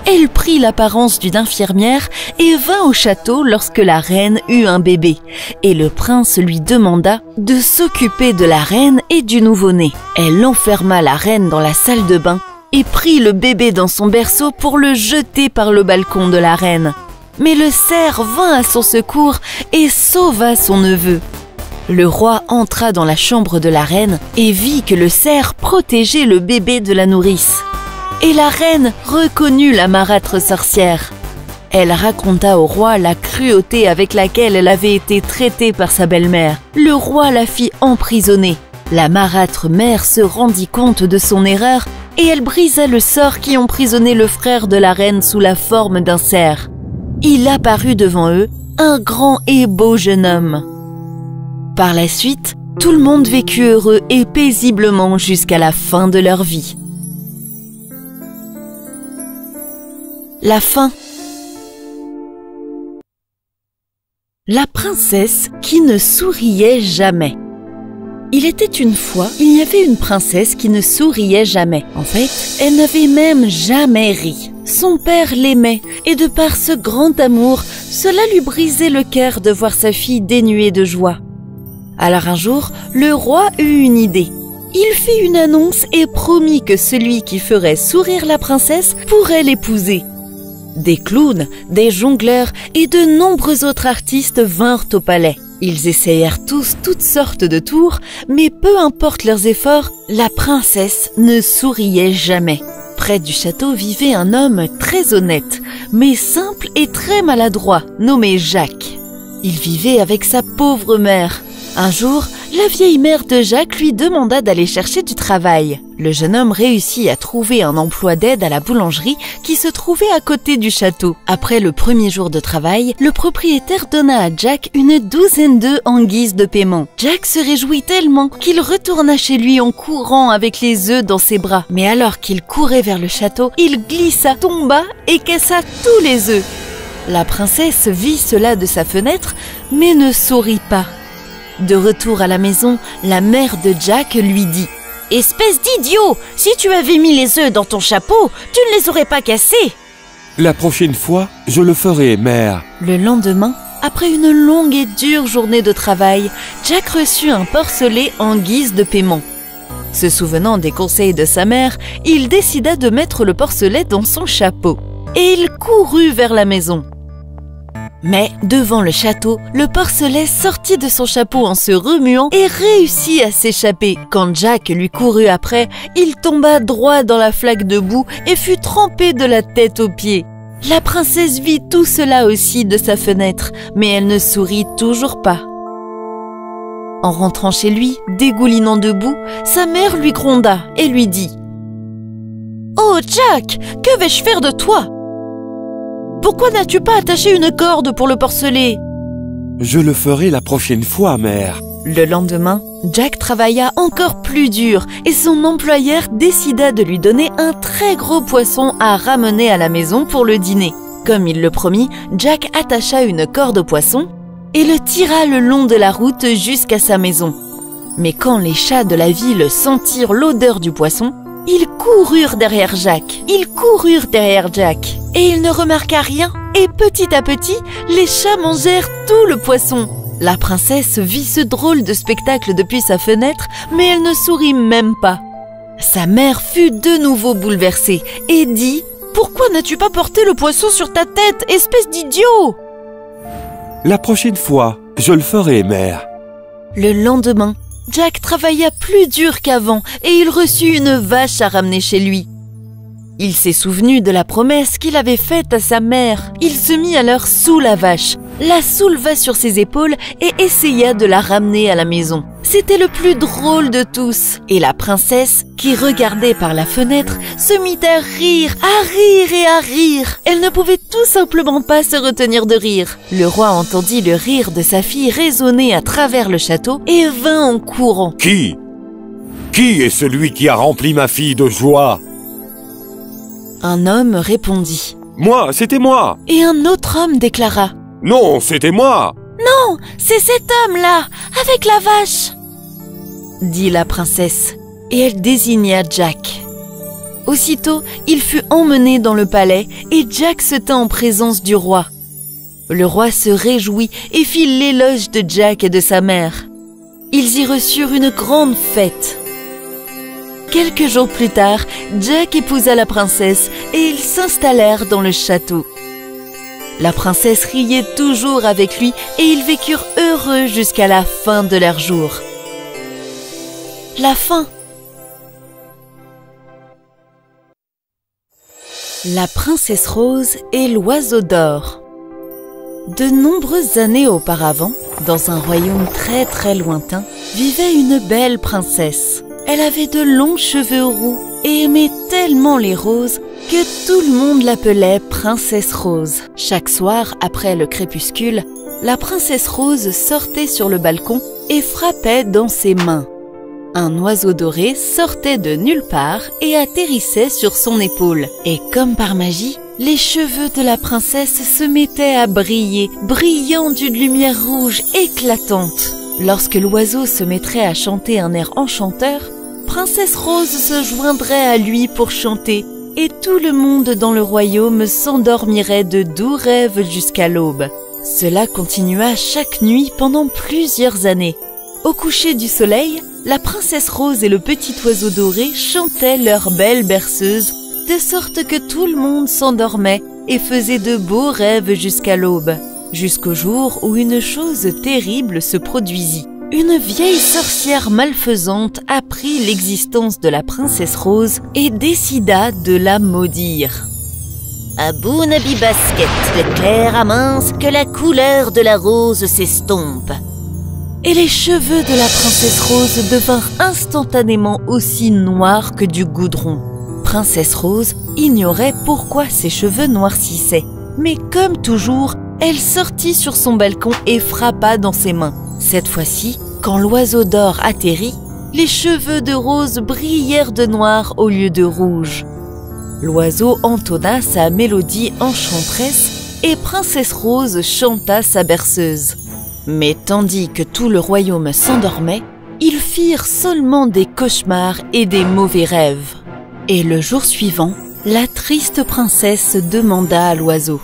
Elle prit l'apparence d'une infirmière et vint au château lorsque la reine eut un bébé, et le prince lui demanda de s'occuper de la reine et du nouveau-né. Elle enferma la reine dans la salle de bain et prit le bébé dans son berceau pour le jeter par le balcon de la reine. Mais le cerf vint à son secours et sauva son neveu. Le roi entra dans la chambre de la reine et vit que le cerf protégeait le bébé de la nourrice. Et la reine reconnut la marâtre sorcière. Elle raconta au roi la cruauté avec laquelle elle avait été traitée par sa belle-mère. Le roi la fit emprisonner. La marâtre mère se rendit compte de son erreur et elle brisa le sort qui emprisonnait le frère de la reine sous la forme d'un cerf. Il apparut devant eux un grand et beau jeune homme. Par la suite, tout le monde vécut heureux et paisiblement jusqu'à la fin de leur vie. La fin. La princesse qui ne souriait jamais. Il était une fois, il y avait une princesse qui ne souriait jamais. En fait, elle n'avait même jamais ri. Son père l'aimait et de par ce grand amour, cela lui brisait le cœur de voir sa fille dénuée de joie. Alors un jour, le roi eut une idée. Il fit une annonce et promit que celui qui ferait sourire la princesse pourrait l'épouser. Des clowns, des jongleurs et de nombreux autres artistes vinrent au palais. Ils essayèrent tous toutes sortes de tours, mais peu importe leurs efforts, la princesse ne souriait jamais. Près du château vivait un homme très honnête, mais simple et très maladroit, nommé Jacques. Il vivait avec sa pauvre mère. Un jour, la vieille mère de Jacques lui demanda d'aller chercher du travail. Le jeune homme réussit à trouver un emploi d'aide à la boulangerie qui se trouvait à côté du château. Après le premier jour de travail, le propriétaire donna à Jack une douzaine d'œufs en guise de paiement. Jack se réjouit tellement qu'il retourna chez lui en courant avec les œufs dans ses bras. Mais alors qu'il courait vers le château, il glissa, tomba et cassa tous les œufs. La princesse vit cela de sa fenêtre, mais ne sourit pas. De retour à la maison, la mère de Jack lui dit « Espèce d'idiot! Si tu avais mis les œufs dans ton chapeau, tu ne les aurais pas cassés !» La prochaine fois, je le ferai, mère. Le lendemain, après une longue et dure journée de travail, Jack reçut un porcelet en guise de paiement. Se souvenant des conseils de sa mère, il décida de mettre le porcelet dans son chapeau. Et il courut vers la maison. Mais devant le château, le porcelet sortit de son chapeau en se remuant et réussit à s'échapper. Quand Jack lui courut après, il tomba droit dans la flaque de boue et fut trempé de la tête aux pieds. La princesse vit tout cela aussi de sa fenêtre, mais elle ne sourit toujours pas. En rentrant chez lui, dégoulinant de boue, sa mère lui gronda et lui dit « Oh Jack, que vais-je faire de toi ? Pourquoi n'as-tu pas attaché une corde pour le porcelet ?» Je le ferai la prochaine fois, mère. Le lendemain, Jack travailla encore plus dur et son employeur décida de lui donner un très gros poisson à ramener à la maison pour le dîner. Comme il le promit, Jack attacha une corde au poisson et le tira le long de la route jusqu'à sa maison. Mais quand les chats de la ville sentirent l'odeur du poisson, ils coururent derrière Jack. Et il ne remarqua rien. Et petit à petit, les chats mangèrent tout le poisson. La princesse vit ce drôle de spectacle depuis sa fenêtre, mais elle ne sourit même pas. Sa mère fut de nouveau bouleversée et dit « Pourquoi n'as-tu pas porté le poisson sur ta tête, espèce d'idiot ?» La prochaine fois, je le ferai, mère. Le lendemain, Jack travailla plus dur qu'avant et il reçut une vache à ramener chez lui. Il s'est souvenu de la promesse qu'il avait faite à sa mère. Il se mit alors sous la vache, la souleva sur ses épaules et essaya de la ramener à la maison. C'était le plus drôle de tous. Et la princesse, qui regardait par la fenêtre, se mit à rire et à rire. Elle ne pouvait tout simplement pas se retenir de rire. Le roi entendit le rire de sa fille résonner à travers le château et vint en courant. Qui est celui qui a rempli ma fille de joie? Un homme répondit. Moi, c'était moi. Et un autre homme déclara. Non, c'était moi. Non, c'est cet homme-là, avec la vache, dit la princesse, et elle désigna Jack. Aussitôt, il fut emmené dans le palais et Jack se tint en présence du roi. Le roi se réjouit et fit l'éloge de Jack et de sa mère. Ils y reçurent une grande fête. Quelques jours plus tard, Jack épousa la princesse et ils s'installèrent dans le château. La princesse riait toujours avec lui et ils vécurent heureux jusqu'à la fin de leur jour. La fin. La princesse rose et l'oiseau d'or. De nombreuses années auparavant, dans un royaume très lointain, vivait une belle princesse. Elle avait de longs cheveux roux et aimait tellement les roses que tout le monde l'appelait Princesse Rose. Chaque soir, après le crépuscule, la Princesse Rose sortait sur le balcon et frappait dans ses mains. Un oiseau doré sortait de nulle part et atterrissait sur son épaule. Et comme par magie, les cheveux de la princesse se mettaient à briller, brillant d'une lumière rouge éclatante. Lorsque l'oiseau se mettrait à chanter un air enchanteur, Princesse Rose se joindrait à lui pour chanter et tout le monde dans le royaume s'endormirait de doux rêves jusqu'à l'aube. Cela continua chaque nuit pendant plusieurs années. Au coucher du soleil, la Princesse Rose et le petit oiseau doré chantaient leur belle berceuse, de sorte que tout le monde s'endormait et faisait de beaux rêves jusqu'à l'aube. Jusqu'au jour où une chose terrible se produisit. Une vieille sorcière malfaisante apprit l'existence de la princesse Rose et décida de la maudire. Abounabi Basket, de clair à mince, que la couleur de la rose s'estompe. et les cheveux de la princesse Rose devinrent instantanément aussi noirs que du goudron. Princesse Rose ignorait pourquoi ses cheveux noircissaient, mais comme toujours, elle sortit sur son balcon et frappa dans ses mains. Cette fois-ci, quand l'oiseau d'or atterrit, les cheveux de Rose brillèrent de noir au lieu de rouge. L'oiseau entonna sa mélodie enchanteresse et Princesse Rose chanta sa berceuse. Mais tandis que tout le royaume s'endormait, ils firent seulement des cauchemars et des mauvais rêves. Et le jour suivant, la triste princesse demanda à l'oiseau: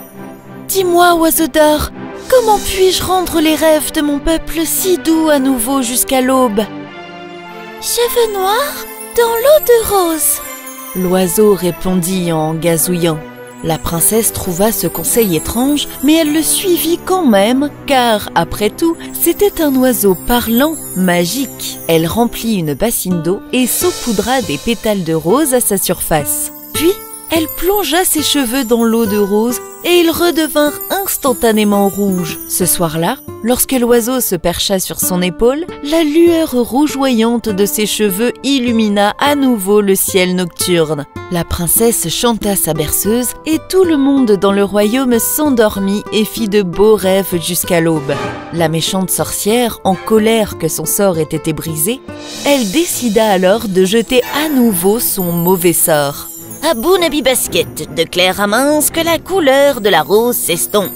« Dis-moi, oiseau d'or, comment puis-je rendre les rêves de mon peuple si doux à nouveau jusqu'à l'aube ?»« Cheveux noirs dans l'eau de rose. » L'oiseau répondit en gazouillant. La princesse trouva ce conseil étrange, mais elle le suivit quand même, car, après tout, c'était un oiseau parlant, magique. Elle remplit une bassine d'eau et saupoudra des pétales de rose à sa surface. Puis, elle plongea ses cheveux dans l'eau de rose et ils redevinrent instantanément rouges. Ce soir-là, lorsque l'oiseau se percha sur son épaule, la lueur rougeoyante de ses cheveux illumina à nouveau le ciel nocturne. La princesse chanta sa berceuse et tout le monde dans le royaume s'endormit et fit de beaux rêves jusqu'à l'aube. La méchante sorcière, en colère que son sort ait été brisé, elle décida alors de jeter à nouveau son mauvais sort. À Bounabi Basket, de clair à mince, que la couleur de la rose s'estompe.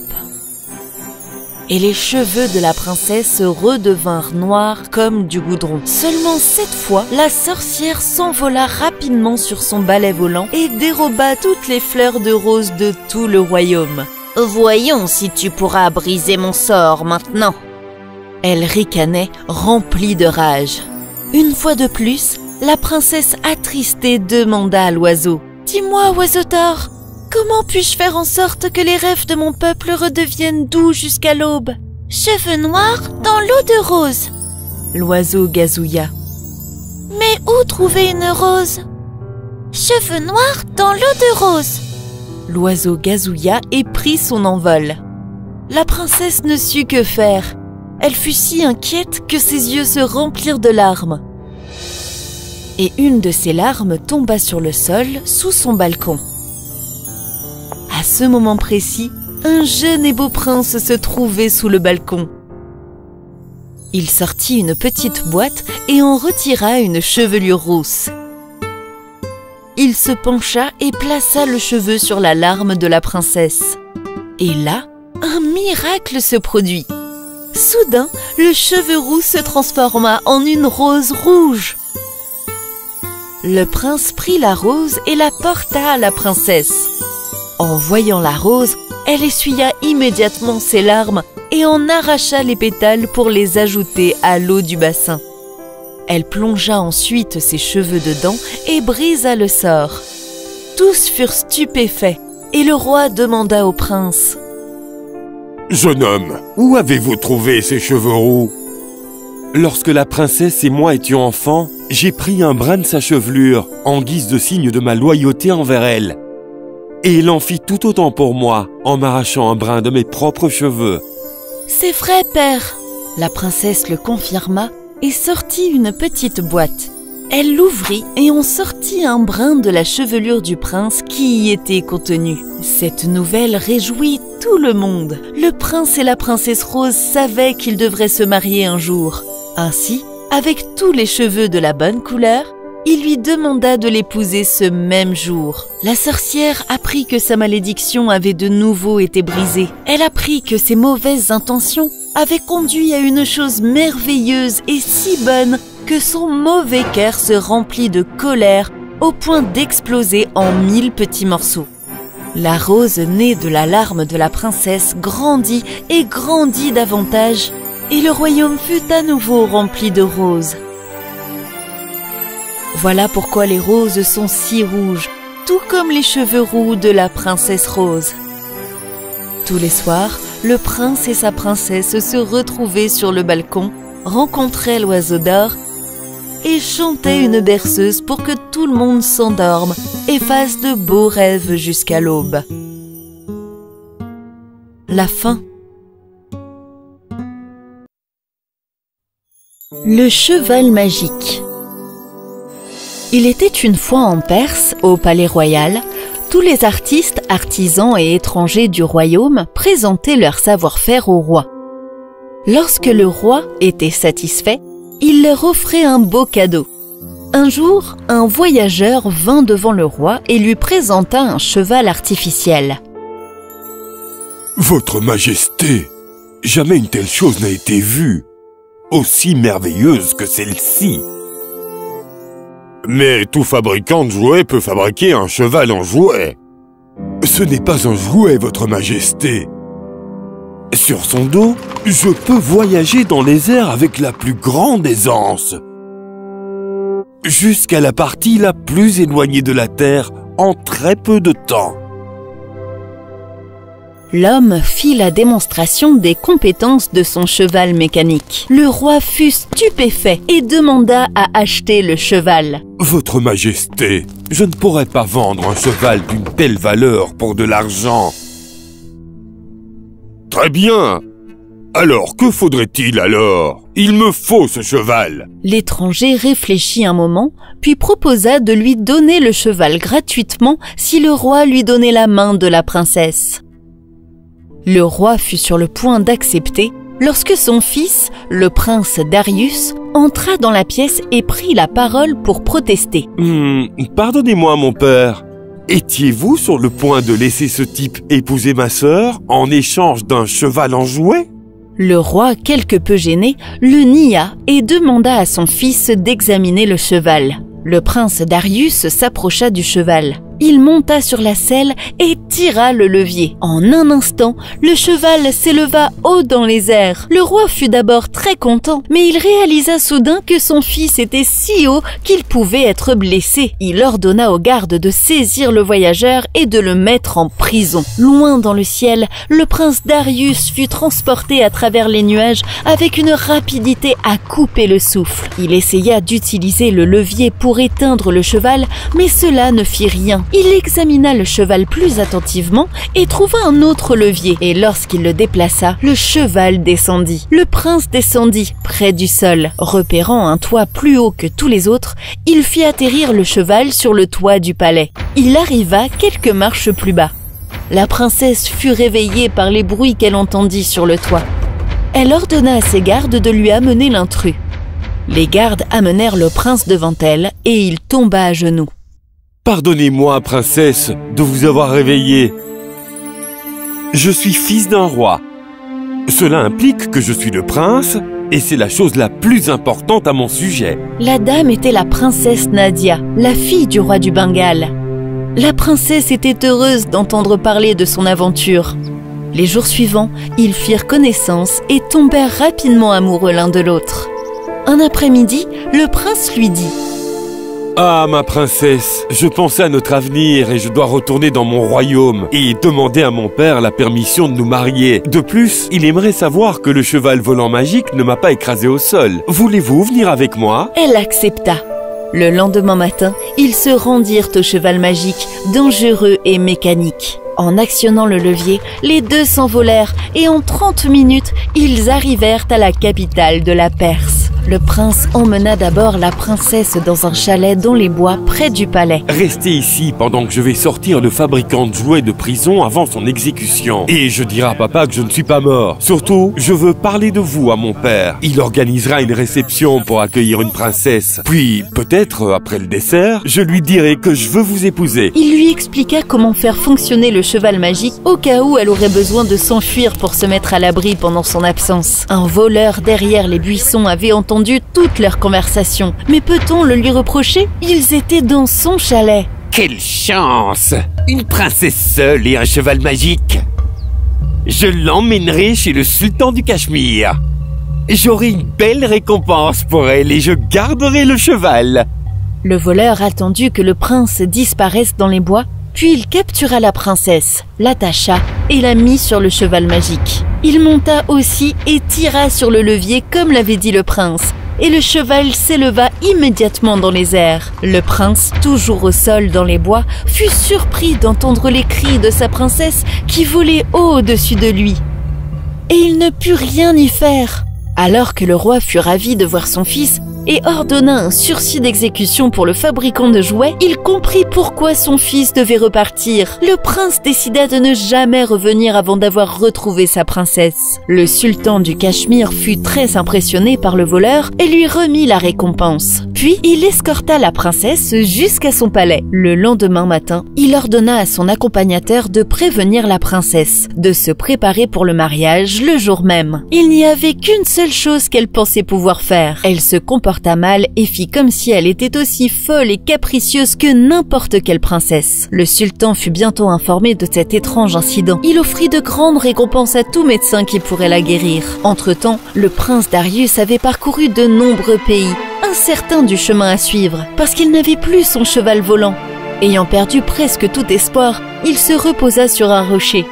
Et les cheveux de la princesse redevinrent noirs comme du goudron. Seulement cette fois, la sorcière s'envola rapidement sur son balai volant et déroba toutes les fleurs de rose de tout le royaume. Voyons si tu pourras briser mon sort maintenant. Elle ricanait, remplie de rage. Une fois de plus, la princesse attristée demanda à l'oiseau: « Dis-moi, oiseau d'or, comment puis-je faire en sorte que les rêves de mon peuple redeviennent doux jusqu'à l'aube ?»« Cheveux noirs dans l'eau de rose. » L'oiseau gazouilla. « Mais où trouver une rose ? Cheveux noirs dans l'eau de rose. » L'oiseau gazouilla et prit son envol. La princesse ne sut que faire. Elle fut si inquiète que ses yeux se remplirent de larmes. Et une de ses larmes tomba sur le sol sous son balcon. À ce moment précis, un jeune et beau prince se trouvait sous le balcon. Il sortit une petite boîte et en retira une chevelure rousse. Il se pencha et plaça le cheveu sur la larme de la princesse. Et là, un miracle se produit. Soudain, le cheveu roux se transforma en une rose rouge. Le prince prit la rose et la porta à la princesse. En voyant la rose, elle essuya immédiatement ses larmes et en arracha les pétales pour les ajouter à l'eau du bassin. Elle plongea ensuite ses cheveux dedans et brisa le sort. Tous furent stupéfaits et le roi demanda au prince: « Jeune homme, où avez-vous trouvé ces cheveux roux ?» Lorsque la princesse et moi étions enfants, j'ai pris un brin de sa chevelure en guise de signe de ma loyauté envers elle. Et elle en fit tout autant pour moi en m'arrachant un brin de mes propres cheveux. « C'est vrai, père !» La princesse le confirma et sortit une petite boîte. Elle l'ouvrit et en sortit un brin de la chevelure du prince qui y était contenu. Cette nouvelle réjouit tout le monde. Le prince et la princesse Rose savaient qu'ils devraient se marier un jour. Ainsi, avec tous les cheveux de la bonne couleur, il lui demanda de l'épouser ce même jour. La sorcière apprit que sa malédiction avait de nouveau été brisée. Elle apprit que ses mauvaises intentions avaient conduit à une chose merveilleuse et si bonne que son mauvais cœur se remplit de colère au point d'exploser en 1000 petits morceaux. La rose née de la larme de la princesse grandit et grandit davantage, et le royaume fut à nouveau rempli de roses. Voilà pourquoi les roses sont si rouges, tout comme les cheveux roux de la princesse Rose. Tous les soirs, le prince et sa princesse se retrouvaient sur le balcon, rencontraient l'oiseau d'or et chantaient une berceuse pour que tout le monde s'endorme et fasse de beaux rêves jusqu'à l'aube. La fin. Le cheval magique. Il était une fois en Perse, au palais royal, tous les artistes, artisans et étrangers du royaume présentaient leur savoir-faire au roi. Lorsque le roi était satisfait, il leur offrait un beau cadeau. Un jour, un voyageur vint devant le roi et lui présenta un cheval artificiel. « Votre Majesté, jamais une telle chose n'a été vue, aussi merveilleuse que celle-ci. » Mais tout fabricant de jouets peut fabriquer un cheval en jouet. Ce n'est pas un jouet, Votre Majesté. Sur son dos, je peux voyager dans les airs avec la plus grande aisance. Jusqu'à la partie la plus éloignée de la terre en très peu de temps. L'homme fit la démonstration des compétences de son cheval mécanique. Le roi fut stupéfait et demanda à acheter le cheval. « Votre Majesté, je ne pourrais pas vendre un cheval d'une telle valeur pour de l'argent. » « Très bien. Alors, que faudrait-il alors? Il me faut ce cheval. » L'étranger réfléchit un moment, puis proposa de lui donner le cheval gratuitement si le roi lui donnait la main de la princesse. Le roi fut sur le point d'accepter lorsque son fils, le prince Darius, entra dans la pièce et prit la parole pour protester. « Pardonnez-moi, mon père. Étiez-vous sur le point de laisser ce type épouser ma sœur en échange d'un cheval en jouet ?» Le roi, quelque peu gêné, le nia et demanda à son fils d'examiner le cheval. Le prince Darius s'approcha du cheval. Il monta sur la selle et tira le levier. En un instant, le cheval s'éleva haut dans les airs. Le roi fut d'abord très content, mais il réalisa soudain que son fils était si haut qu'il pouvait être blessé. Il ordonna aux gardes de saisir le voyageur et de le mettre en prison. Loin dans le ciel, le prince Darius fut transporté à travers les nuages avec une rapidité à couper le souffle. Il essaya d'utiliser le levier pour éteindre le cheval, mais cela ne fit rien. Il examina le cheval plus attentivement et trouva un autre levier. Et lorsqu'il le déplaça, le cheval descendit. Le prince descendit près du sol. Repérant un toit plus haut que tous les autres, il fit atterrir le cheval sur le toit du palais. Il arriva quelques marches plus bas. La princesse fut réveillée par les bruits qu'elle entendit sur le toit. Elle ordonna à ses gardes de lui amener l'intrus. Les gardes amenèrent le prince devant elle et il tomba à genoux. « Pardonnez-moi, princesse, de vous avoir réveillée. Je suis fils d'un roi. Cela implique que je suis le prince et c'est la chose la plus importante à mon sujet. » La dame était la princesse Nadia, la fille du roi du Bengale. La princesse était heureuse d'entendre parler de son aventure. Les jours suivants, ils firent connaissance et tombèrent rapidement amoureux l'un de l'autre. Un après-midi, le prince lui dit: « Ah, ma princesse, je pensais à notre avenir et je dois retourner dans mon royaume et demander à mon père la permission de nous marier. De plus, il aimerait savoir que le cheval volant magique ne m'a pas écrasé au sol. Voulez-vous venir avec moi ?» Elle accepta. Le lendemain matin, ils se rendirent au cheval magique, dangereux et mécanique. En actionnant le levier, les deux s'envolèrent et en 30 minutes, ils arrivèrent à la capitale de la Perse. Le prince emmena d'abord la princesse dans un chalet dans les bois près du palais. « Restez ici pendant que je vais sortir le fabricant de jouets de prison avant son exécution. Et je dirai à papa que je ne suis pas mort. Surtout, je veux parler de vous à mon père. Il organisera une réception pour accueillir une princesse. Puis, peut-être, après le dessert, je lui dirai que je veux vous épouser. » Il lui expliqua comment faire fonctionner le cheval magique au cas où elle aurait besoin de s'enfuir pour se mettre à l'abri pendant son absence. Un voleur derrière les buissons avait entendu toute leur conversation. Mais peut-on le lui reprocher? Ils étaient dans son chalet. Quelle chance! Une princesse seule et un cheval magique! Je l'emmènerai chez le sultan du Cachemire. J'aurai une belle récompense pour elle et je garderai le cheval. Le voleur attendit que le prince disparaisse dans les bois, puis il captura la princesse, l'attacha et la mit sur le cheval magique. Il monta aussi et tira sur le levier comme l'avait dit le prince, et le cheval s'éleva immédiatement dans les airs. Le prince, toujours au sol dans les bois, fut surpris d'entendre les cris de sa princesse qui volait haut au-dessus de lui. Et il ne put rien y faire. Alors que le roi fut ravi de voir son fils et ordonna un sursis d'exécution pour le fabricant de jouets, il comprit pourquoi son fils devait repartir. Le prince décida de ne jamais revenir avant d'avoir retrouvé sa princesse. Le sultan du Cachemire fut très impressionné par le voleur et lui remit la récompense. Puis, il escorta la princesse jusqu'à son palais. Le lendemain matin, il ordonna à son accompagnateur de prévenir la princesse, de se préparer pour le mariage le jour même. Il n'y avait qu'une seule chose qu'elle pensait pouvoir faire. Elle se comporta mal et fit comme si elle était aussi folle et capricieuse que n'importe quelle princesse. Le sultan fut bientôt informé de cet étrange incident. Il offrit de grandes récompenses à tout médecin qui pourrait la guérir. Entre-temps, le prince Darius avait parcouru de nombreux pays, incertain du chemin à suivre, parce qu'il n'avait plus son cheval volant. Ayant perdu presque tout espoir, il se reposa sur un rocher.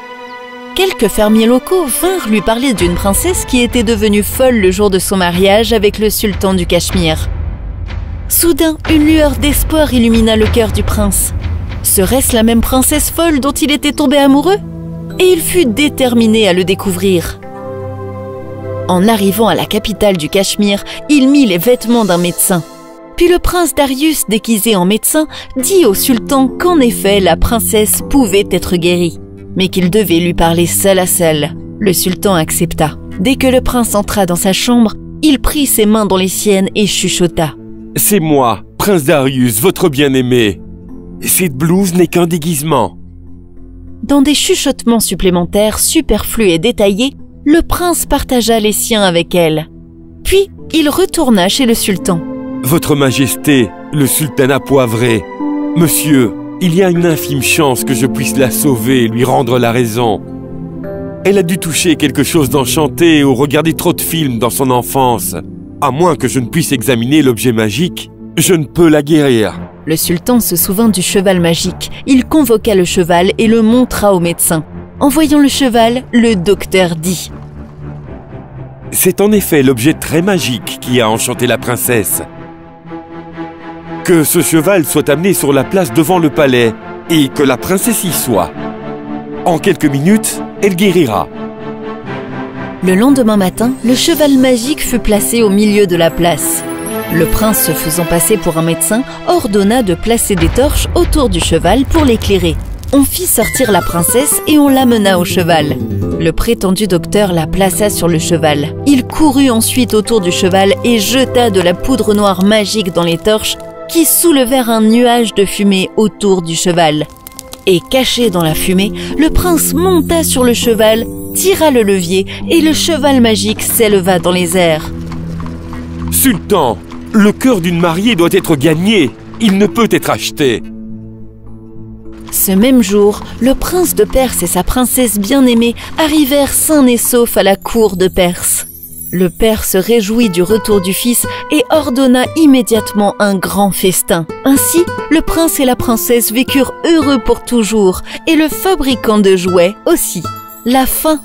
Quelques fermiers locaux vinrent lui parler d'une princesse qui était devenue folle le jour de son mariage avec le sultan du Cachemire. Soudain, une lueur d'espoir illumina le cœur du prince. Serait-ce la même princesse folle dont il était tombé amoureux? Et il fut déterminé à le découvrir. En arrivant à la capitale du Cachemire, il mit les vêtements d'un médecin. Puis le prince Darius, déguisé en médecin, dit au sultan qu'en effet la princesse pouvait être guérie, mais qu'il devait lui parler seul à seul. Le sultan accepta. Dès que le prince entra dans sa chambre, il prit ses mains dans les siennes et chuchota. « C'est moi, prince Darius, votre bien-aimé. Cette blouse n'est qu'un déguisement. » Dans des chuchotements supplémentaires, superflus et détaillés, le prince partagea les siens avec elle. Puis, il retourna chez le sultan. « Votre majesté, le sultanat poivré. Monsieur, il y a une infime chance que je puisse la sauver et lui rendre la raison. Elle a dû toucher quelque chose d'enchanté ou regarder trop de films dans son enfance. À moins que je ne puisse examiner l'objet magique, je ne peux la guérir. » Le sultan se souvint du cheval magique. Il convoqua le cheval et le montra au médecin. En voyant le cheval, le docteur dit: « C'est en effet l'objet très magique qui a enchanté la princesse. Que ce cheval soit amené sur la place devant le palais et que la princesse y soit. En quelques minutes, elle guérira. » Le lendemain matin, le cheval magique fut placé au milieu de la place. Le prince, se faisant passer pour un médecin, ordonna de placer des torches autour du cheval pour l'éclairer. On fit sortir la princesse et on l'amena au cheval. Le prétendu docteur la plaça sur le cheval. Il courut ensuite autour du cheval et jeta de la poudre noire magique dans les torches qui soulevèrent un nuage de fumée autour du cheval. Et caché dans la fumée, le prince monta sur le cheval, tira le levier et le cheval magique s'éleva dans les airs. « Sultan, le cœur d'une mariée doit être gagné. Il ne peut être acheté. » Ce même jour, le prince de Perse et sa princesse bien-aimée arrivèrent sains et saufs à la cour de Perse. Le père se réjouit du retour du fils et ordonna immédiatement un grand festin. Ainsi, le prince et la princesse vécurent heureux pour toujours, et le fabricant de jouets aussi. La fin.